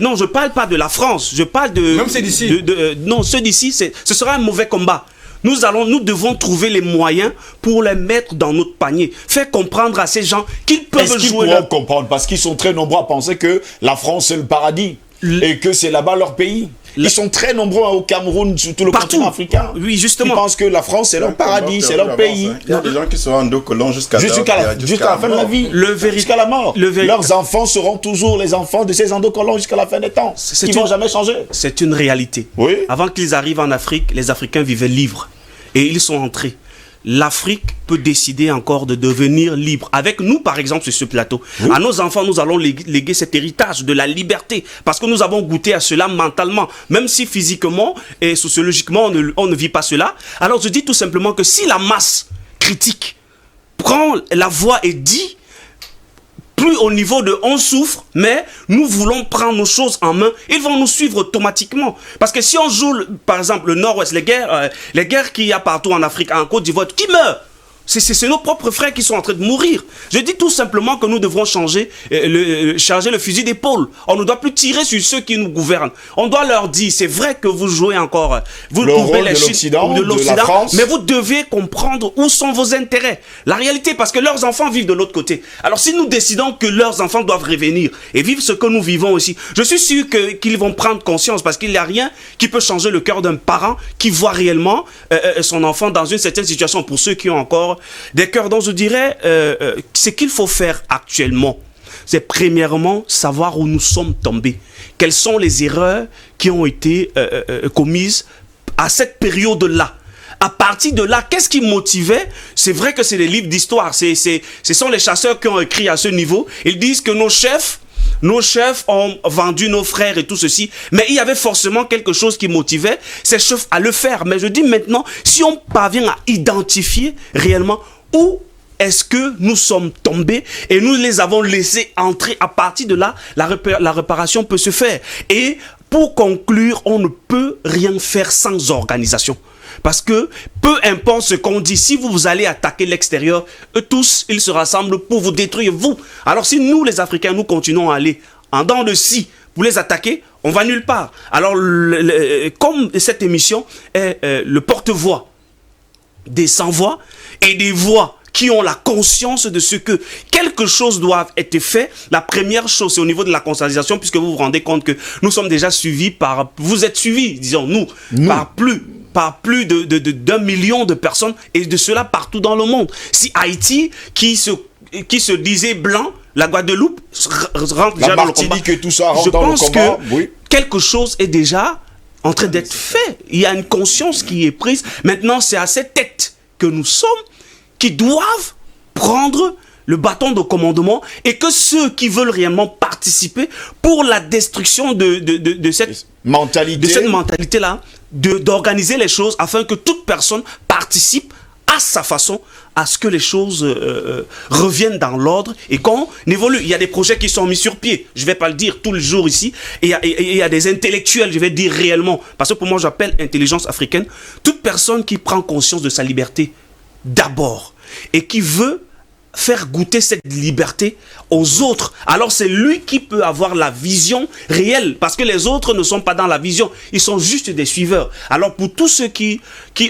Non, je ne parle pas de la France. Je parle de... Même ceux d'ici. Non, ceux d'ici, ce sera un mauvais combat. Nous devons trouver les moyens pour les mettre dans notre panier. Faire comprendre à ces gens qu'ils peuvent Est-ce qu'ils jouer pourront leur... comprendre? Parce qu'ils sont très nombreux à penser que la France c'est le paradis et que c'est là-bas leur pays. Ils sont très nombreux au Cameroun, sur tout le Partout. continent africain. Oui, justement. Ils pensent que la France c'est leur paradis, c'est leur pays. Il y a des gens qui seront en dos collant jusqu'à Jusqu'à la fin de la vie, jusqu'à la mort. Leurs enfants seront toujours les enfants de ces endocollants jusqu'à la fin des temps. Ils ne vont jamais changer. C'est une réalité. Oui. Avant qu'ils arrivent en Afrique, les Africains vivaient libres. Et ils sont entrés. L'Afrique peut décider encore de devenir libre. Avec nous, par exemple, sur ce plateau, oui. À nos enfants, nous allons léguer cet héritage de la liberté. Parce que nous avons goûté à cela mentalement. Même si physiquement et sociologiquement, on ne vit pas cela. Alors je dis tout simplement que si la masse critique prend la voix et dit, plus au niveau de on souffre, mais nous voulons prendre nos choses en main, ils vont nous suivre automatiquement. Parce que si on joue, par exemple, le Nord-Ouest, les guerres qu'il y a partout en Afrique, en Côte d'Ivoire, qui meurt? C'est nos propres frères qui sont en train de mourir. Je dis tout simplement que nous devrons charger le fusil d'épaule. On ne doit plus tirer sur ceux qui nous gouvernent. On doit leur dire, c'est vrai que vous jouez encore, vous le couvrez rôle les de l'Occident, mais vous devez comprendre où sont vos intérêts. La réalité, parce que leurs enfants vivent de l'autre côté. Alors si nous décidons que leurs enfants doivent revenir et vivre ce que nous vivons aussi, je suis sûr qu'ils vont prendre conscience, parce qu'il n'y a rien qui peut changer le cœur d'un parent qui voit réellement son enfant dans une certaine situation. Pour ceux qui ont encore des cœurs, dont je dirais, ce qu'il faut faire actuellement, c'est premièrement savoir où nous sommes tombés. Quelles sont les erreurs qui ont été commises à cette période-là. À partir de là, qu'est-ce qui motivait? C'est vrai que c'est des livres d'histoire. Ce sont les chasseurs qui ont écrit à ce niveau. Ils disent que nos chefs ont vendu nos frères et tout ceci. Mais il y avait forcément quelque chose qui motivait ces chefs à le faire. Mais je dis maintenant, si on parvient à identifier réellement où est-ce que nous sommes tombés et nous les avons laissés entrer, à partir de là, la réparation peut se faire. Et pour conclure, on ne peut rien faire sans organisation. Parce que peu importe ce qu'on dit, si vous allez attaquer l'extérieur, eux tous, ils se rassemblent pour vous détruire, vous. Alors si nous, les Africains, nous continuons à aller en dents de scie pour les attaquer, on va nulle part. Alors, comme cette émission est le porte-voix des sans-voix et des voix qui ont la conscience de ce que quelque chose doit être fait. La première chose, c'est au niveau de la conscientisation, puisque vous vous rendez compte que nous sommes déjà suivis par... Vous êtes suivis, disons nous. Par plus d'1 million de personnes, et de cela partout dans le monde. Si Haïti, qui se disait blanc, la Guadeloupe rentre déjà dans le combat. Que tout ça rentre dans le combat. Je pense que quelque chose est déjà en train d'être fait. Il y a une conscience qui est prise. Maintenant, c'est à cette tête que nous sommes qui doivent prendre le bâton de commandement, et que ceux qui veulent réellement participer pour la destruction de cette mentalité-là, d'organiser les choses afin que toute personne participe à sa façon à ce que les choses reviennent dans l'ordre et qu'on évolue. Il y a des projets qui sont mis sur pied. Je ne vais pas le dire tous les jours ici. Et il y a des intellectuels, je vais dire réellement, parce que pour moi j'appelle intelligence africaine, toute personne qui prend conscience de sa liberté d'abord et qui veut faire goûter cette liberté aux autres, alors c'est lui qui peut avoir la vision réelle, parce que les autres ne sont pas dans la vision, ils sont juste des suiveurs. Alors pour tous ceux qui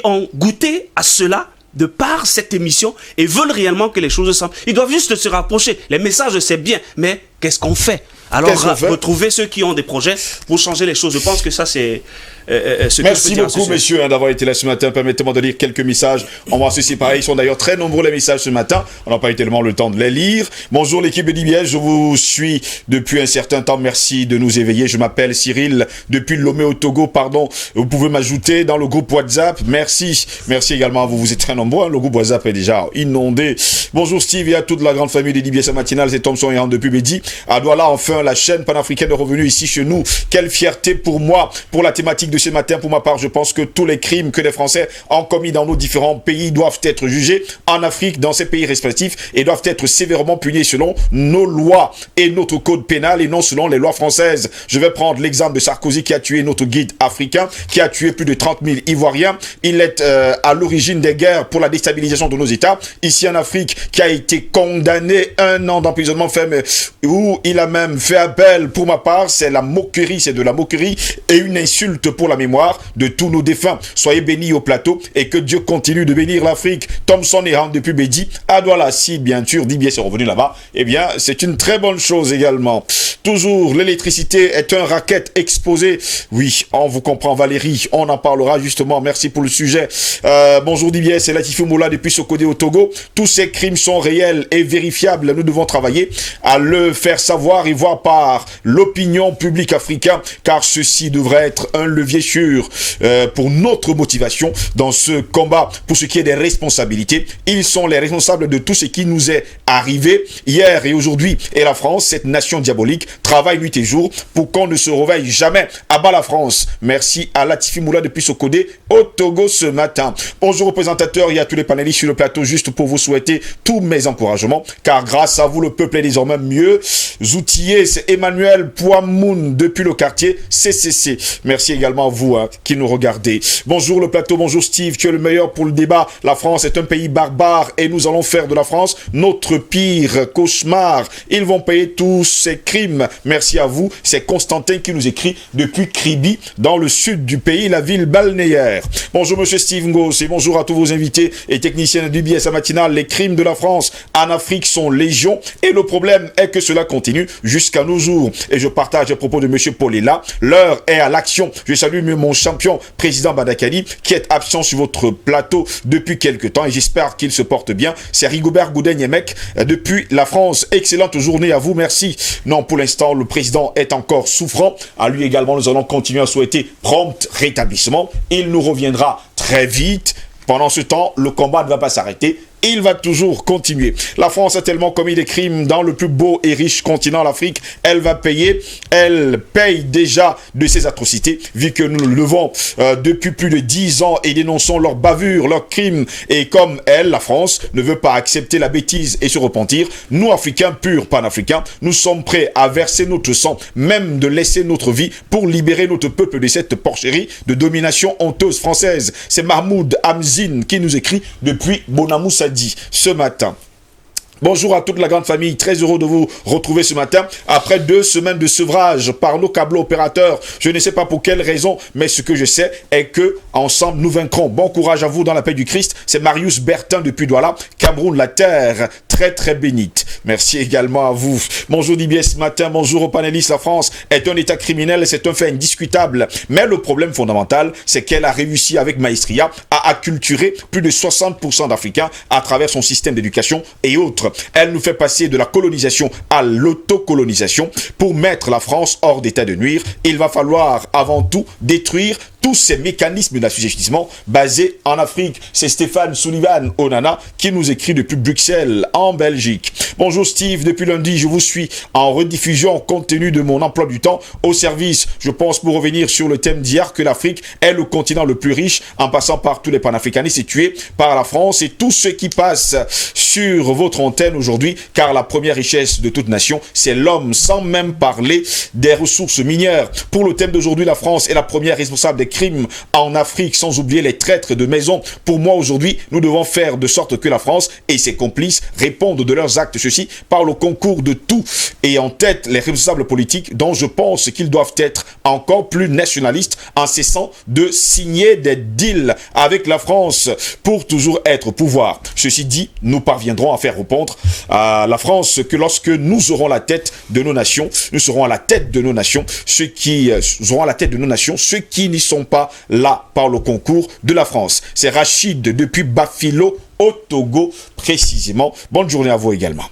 ont goûté à cela de par cette émission et veulent réellement que les choses semblent, ils doivent juste se rapprocher. Les messages c'est bien, mais qu'est-ce qu'on fait? Alors, Qu'est-ce qu'on fait? retrouver ceux qui ont des projets pour changer les choses. Je pense que ça, c'est ce Merci que je peux dire à ce beaucoup, sujet. messieurs, d'avoir été là ce matin. Permettez-moi de lire quelques messages. On va se séparer. Ils sont d'ailleurs très nombreux, les messages ce matin. On n'a pas eu tellement le temps de les lire. Bonjour, l'équipe de DBS. Je vous suis depuis un certain temps. Merci de nous éveiller. Je m'appelle Cyril depuis Lomé au Togo. Pardon. Vous pouvez m'ajouter dans le groupe WhatsApp. Merci. Merci également à vous. Vous êtes très nombreux. Hein. Le groupe WhatsApp est déjà inondé. Bonjour, Steve, et à toute la grande famille de DBS matinale. C'est Thomson et Rand depuis Bédi. À Douala, enfin, la chaîne panafricaine est revenue ici chez nous. Quelle fierté pour moi, pour la thématique de ce matin. Pour ma part, je pense que tous les crimes que les Français ont commis dans nos différents pays doivent être jugés en Afrique, dans ces pays respectifs, et doivent être sévèrement punis selon nos lois et notre code pénal et non selon les lois françaises. Je vais prendre l'exemple de Sarkozy qui a tué notre guide africain, qui a tué plus de 30 000 Ivoiriens. Il est à l'origine des guerres pour la déstabilisation de nos États. Ici en Afrique, qui a été condamné 1 an d'emprisonnement ferme, où il a même fait appel. Pour ma part, c'est la moquerie, c'est de la moquerie et une insulte pour la mémoire de tous nos défunts. Soyez bénis au plateau et que Dieu continue de bénir l'Afrique. Thomson et Rand depuis Bédi, à Douala, si bien sûr DBS est revenu là-bas, eh bien c'est une très bonne chose également. Toujours, l'électricité est un racket exposé. Oui, on vous comprend Valérie, on en parlera justement. Merci pour le sujet. Bonjour DBS, c'est Latifi Moula depuis Sokodé au Togo. Tous ces crimes sont réels et vérifiables. Nous devons travailler à le faire savoir et voir par l'opinion publique africaine, car ceci devrait être un levier sûr pour notre motivation dans ce combat. Pour ce qui est des responsabilités, ils sont les responsables de tout ce qui nous est arrivé hier et aujourd'hui. Et la France, cette nation diabolique, travaille nuit et jour pour qu'on ne se réveille jamais. À bas la France. Merci à Latifi Moula depuis Sokodé au Togo ce matin. Bonjour aux présentateurs et à tous les panélistes sur le plateau, juste pour vous souhaiter tous mes encouragements, car grâce à vous, le peuple est désormais mieux outillé. C'est Emmanuel Pouamoun depuis le quartier CCC. Merci également à vous qui nous regardez. Bonjour le plateau, bonjour Steve, tu es le meilleur pour le débat. La France est un pays barbare et nous allons faire de la France notre pire cauchemar. Ils vont payer tous ces crimes. Merci à vous. C'est Constantin qui nous écrit depuis Kribi, dans le sud du pays, la ville balnéaire. Bonjour monsieur Steve Ngos et bonjour à tous vos invités et techniciens de DBS à matinale. Les crimes de la France en Afrique sont légion et le problème est que cela continue jusqu'à nos jours. Et je partage les propos de monsieur Paulella. L'heure est à l'action. Je salue mon champion, président Badakali, qui est absent sur votre plateau depuis quelques temps et j'espère qu'il se porte bien. C'est Rigobert Goudin-Yemek depuis la France. Excellente journée à vous, merci. Non, pour l'instant, le président est encore souffrant. À lui également, nous allons continuer à souhaiter prompt rétablissement. Il nous reviendra très vite. Pendant ce temps, le combat ne va pas s'arrêter. Il va toujours continuer. La France a tellement commis des crimes dans le plus beau et riche continent, l'Afrique. Elle va payer. Elle paye déjà de ces atrocités, vu que nous le devons depuis plus de 10 ans et dénonçons leurs bavures, leurs crimes. Et comme elle, la France, ne veut pas accepter la bêtise et se repentir, nous, Africains purs, panafricains, nous sommes prêts à verser notre sang, même de laisser notre vie pour libérer notre peuple de cette porcherie de domination honteuse française. C'est Mahmoud Hamzine qui nous écrit depuis Bonamoussa dit ce matin. Bonjour à toute la grande famille, très heureux de vous retrouver ce matin après 2 semaines de sevrage par nos câbles opérateurs. Je ne sais pas pour quelle raison, mais ce que je sais est que ensemble nous vaincrons. Bon courage à vous dans la paix du Christ. C'est Marius Bertin depuis Douala, Cameroun, la terre très très bénite. Merci également à vous. Bonjour DBS ce matin, bonjour aux panélistes. La France est un état criminel, c'est un fait indiscutable. Mais le problème fondamental, c'est qu'elle a réussi avec maestria à acculturer plus de 60% d'Africains à travers son système d'éducation et autres. Elle nous fait passer de la colonisation à l'autocolonisation. Pour mettre la France hors d'état de nuire, il va falloir avant tout détruire tous ces mécanismes d'assujettissement basés en Afrique. C'est Stéphane Sullivan Onana qui nous écrit depuis Bruxelles, en Belgique. Bonjour Steve, depuis lundi, je vous suis en rediffusion compte tenu de mon emploi du temps au service. Je pense pour revenir sur le thème d'hier que l'Afrique est le continent le plus riche en passant par tous les panafricanistes tués par la France et tous ceux qui passent sur votre antenne aujourd'hui, car la première richesse de toute nation, c'est l'homme, sans même parler des ressources minières. Pour le thème d'aujourd'hui, la France est la première responsable des les crimes en Afrique, sans oublier les traîtres de maison. Pour moi, aujourd'hui, nous devons faire de sorte que la France et ses complices répondent de leurs actes. Ceci par le concours de tout. Et en tête, les responsables politiques dont je pense qu'ils doivent être encore plus nationalistes en cessant de signer des deals avec la France pour toujours être au pouvoir. Ceci dit, nous parviendrons à faire répondre à la France que lorsque nous aurons la tête de nos nations, nous serons à la tête de nos nations, ceux qui auront à la tête de nos nations, ceux qui n'y sont pas là par le concours de la France. C'est Rachid depuis Bafilo au Togo précisément. Bonne journée à vous également.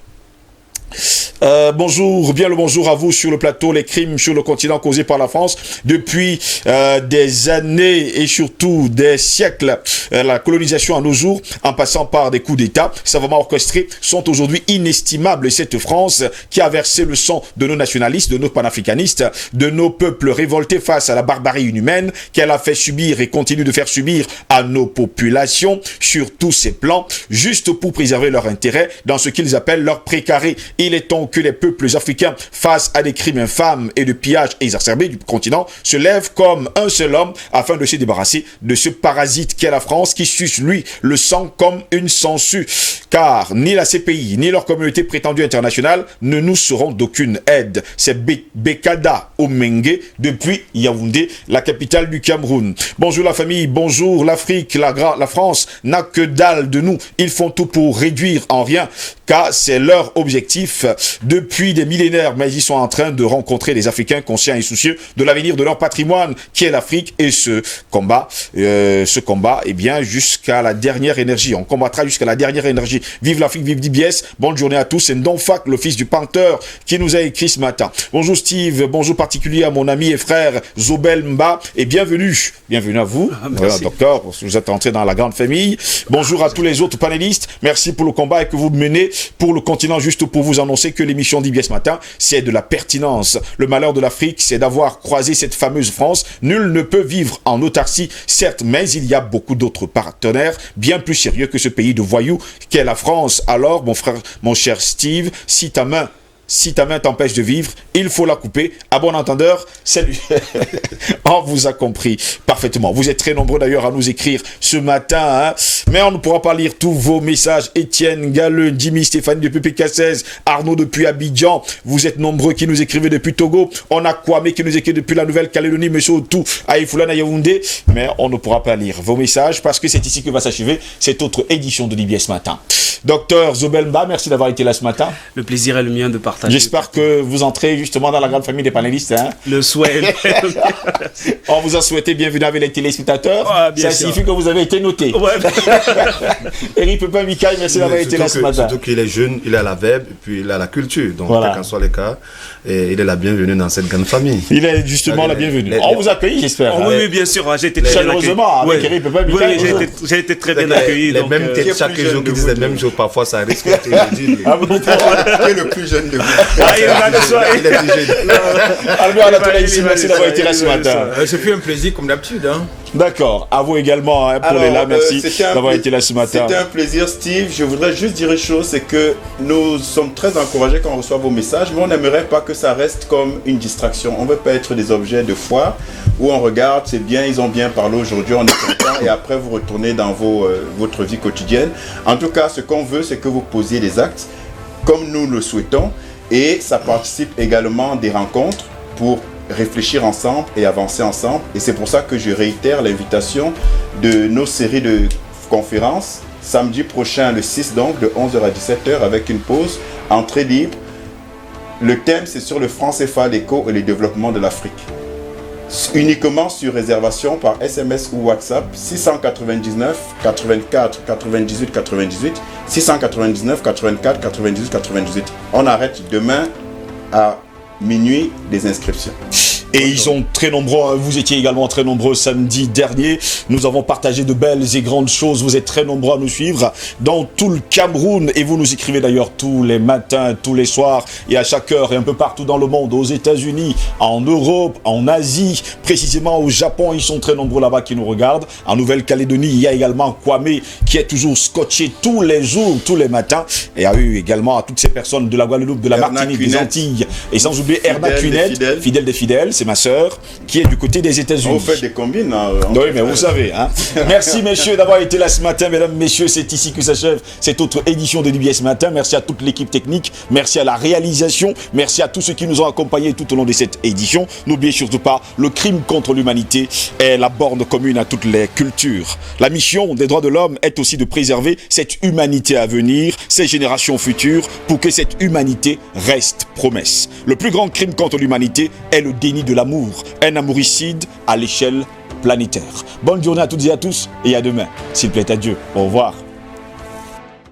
Bonjour, bien le bonjour à vous sur le plateau. Les crimes sur le continent causés par la France depuis des années et surtout des siècles, la colonisation à nos jours, en passant par des coups d'État savamment orchestrés, sont aujourd'hui inestimables. Et cette France qui a versé le sang de nos nationalistes, de nos panafricanistes, de nos peuples révoltés face à la barbarie inhumaine qu'elle a fait subir et continue de faire subir à nos populations sur tous ces plans, juste pour préserver leur intérêt dans ce qu'ils appellent leur précaré. Il est temps que les peuples africains, face à des crimes infâmes et de pillage exacerbés du continent, se lèvent comme un seul homme afin de se débarrasser de ce parasite qu'est la France, qui suce, lui, le sang comme une sangsue. Car ni la CPI, ni leur communauté prétendue internationale ne nous seront d'aucune aide. C'est Bekada Omengue depuis Yaoundé, la capitale du Cameroun. Bonjour la famille, bonjour l'Afrique, la France n'a que dalle de nous. Ils font tout pour réduire en rien, car c'est leur objectif depuis des millénaires, mais ils sont en train de rencontrer des Africains conscients et soucieux de l'avenir de leur patrimoine qui est l'Afrique, et ce combat, eh bien, jusqu'à la dernière énergie. On combattra jusqu'à la dernière énergie. Vive l'Afrique, vive DBS. Bonne journée à tous. C'est Ndonfak, le fils du Panthère, qui nous a écrit ce matin. Bonjour Steve, bonjour particulier à mon ami et frère Zobel Mba, et bienvenue. Bienvenue à vous. Voilà, docteur, vous êtes entré dans la grande famille. Bonjour à tous les autres panélistes. Merci pour le combat que vous menez pour le continent, juste pour vous annoncer que l'émission d'IBS Matin, c'est de la pertinence. Le malheur de l'Afrique, c'est d'avoir croisé cette fameuse France. Nul ne peut vivre en autarcie, certes, mais il y a beaucoup d'autres partenaires bien plus sérieux que ce pays de voyous qu'est la France. Alors, mon frère, mon cher Steve, si ta main t'empêche de vivre, il faut la couper. À bon entendeur, salut. On vous a compris parfaitement. Vous êtes très nombreux d'ailleurs à nous écrire ce matin, hein? Mais on ne pourra pas lire tous vos messages. Étienne Galleux, Jimmy, Stéphanie depuis PK16, Arnaud depuis Abidjan. Vous êtes nombreux qui nous écrivez depuis Togo. On a Kwame qui nous écrit depuis la Nouvelle-Calédonie, Monsieur Otou, Aïfoula, Yaoundé. Mais on ne pourra pas lire vos messages parce que c'est ici que va s'achever cette autre édition de l'IBS Matin. Docteur Zobelmba, merci d'avoir été là ce matin. Le plaisir est le mien de partager. J'espère que vous entrez justement dans la grande famille des panélistes. Hein? Le souhait. On vous a souhaité bienvenue avec les téléspectateurs. Ça signifie que vous avez été noté. Ouais. Eric Pepin Mikaï, merci d'avoir été là ce matin. Surtout qu'il est jeune, il a la verbe et puis il a la culture. Donc, voilà. Quel qu'en soit le cas, et il est la bienvenue dans cette grande famille. Il est justement la bienvenue. On vous accueille, j'espère. Oh, oui, bien sûr. J'ai été très bien accueilli. Avec Eric Pepin Mikaï. Oui, j'ai été très bien accueilli. Les mêmes têtes chaque jour qui disent les mêmes choses. Parfois, ça risque d'être ridicule. Qui est le plus jeune de vous? Il est plus jeune. Albert Anatoly ici, merci d'avoir été là ce matin. Ce fut un plaisir comme d'habitude. Hein. D'accord, à vous également hein, pour les là, merci d'avoir été là ce matin. C'était un plaisir Steve, je voudrais juste dire une chose, c'est que nous sommes très encouragés quand on reçoit vos messages, mais on n'aimerait pas que ça reste comme une distraction. On ne veut pas être des objets de foi où on regarde, c'est bien, ils ont bien parlé aujourd'hui, on est content, et après vous retournez dans votre vie quotidienne. En tout cas, ce qu'on veut, c'est que vous posiez des actes comme nous le souhaitons, et ça participe également des rencontres pour réfléchir ensemble et avancer ensemble. Et c'est pour ça que je réitère l'invitation de nos séries de conférences samedi prochain, le 6 donc, de 11h à 17h avec une pause, entrée libre. Le thème, c'est sur le franc CFA, l'éco et le développement de l'Afrique. Uniquement sur réservation par SMS ou WhatsApp 699 84 98 98 699 84 98 98. On arrête demain à minuit des inscriptions. Et ils sont très nombreux, vous étiez également très nombreux samedi dernier. Nous avons partagé de belles et grandes choses. Vous êtes très nombreux à nous suivre dans tout le Cameroun. Et vous nous écrivez d'ailleurs tous les matins, tous les soirs et à chaque heure et un peu partout dans le monde, aux États-Unis, en Europe, en Asie, précisément au Japon. Ils sont très nombreux là-bas qui nous regardent. En Nouvelle-Calédonie, il y a également Kwame qui est toujours scotché tous les jours, tous les matins. Et il y a eu également à toutes ces personnes de la Guadeloupe, de la Martinique, des Antilles. Et sans oublier Erna Cunette, fidèle des fidèles. C'est ma sœur, qui est du côté des États-Unis. On fait des combines. Oui, mais vous savez. Hein. Merci, messieurs, d'avoir été là ce matin. Mesdames, messieurs, c'est ici que s'achève cette autre édition de DBS Matin. Merci à toute l'équipe technique. Merci à la réalisation. Merci à tous ceux qui nous ont accompagnés tout au long de cette édition. N'oubliez surtout pas, le crime contre l'humanité est la borne commune à toutes les cultures. La mission des droits de l'homme est aussi de préserver cette humanité à venir, ces générations futures, pour que cette humanité reste promesse. Le plus grand crime contre l'humanité est le déni de l'amour, un amouricide à l'échelle planétaire. Bonne journée à toutes et à tous et à demain, s'il plaît à Dieu. Au revoir.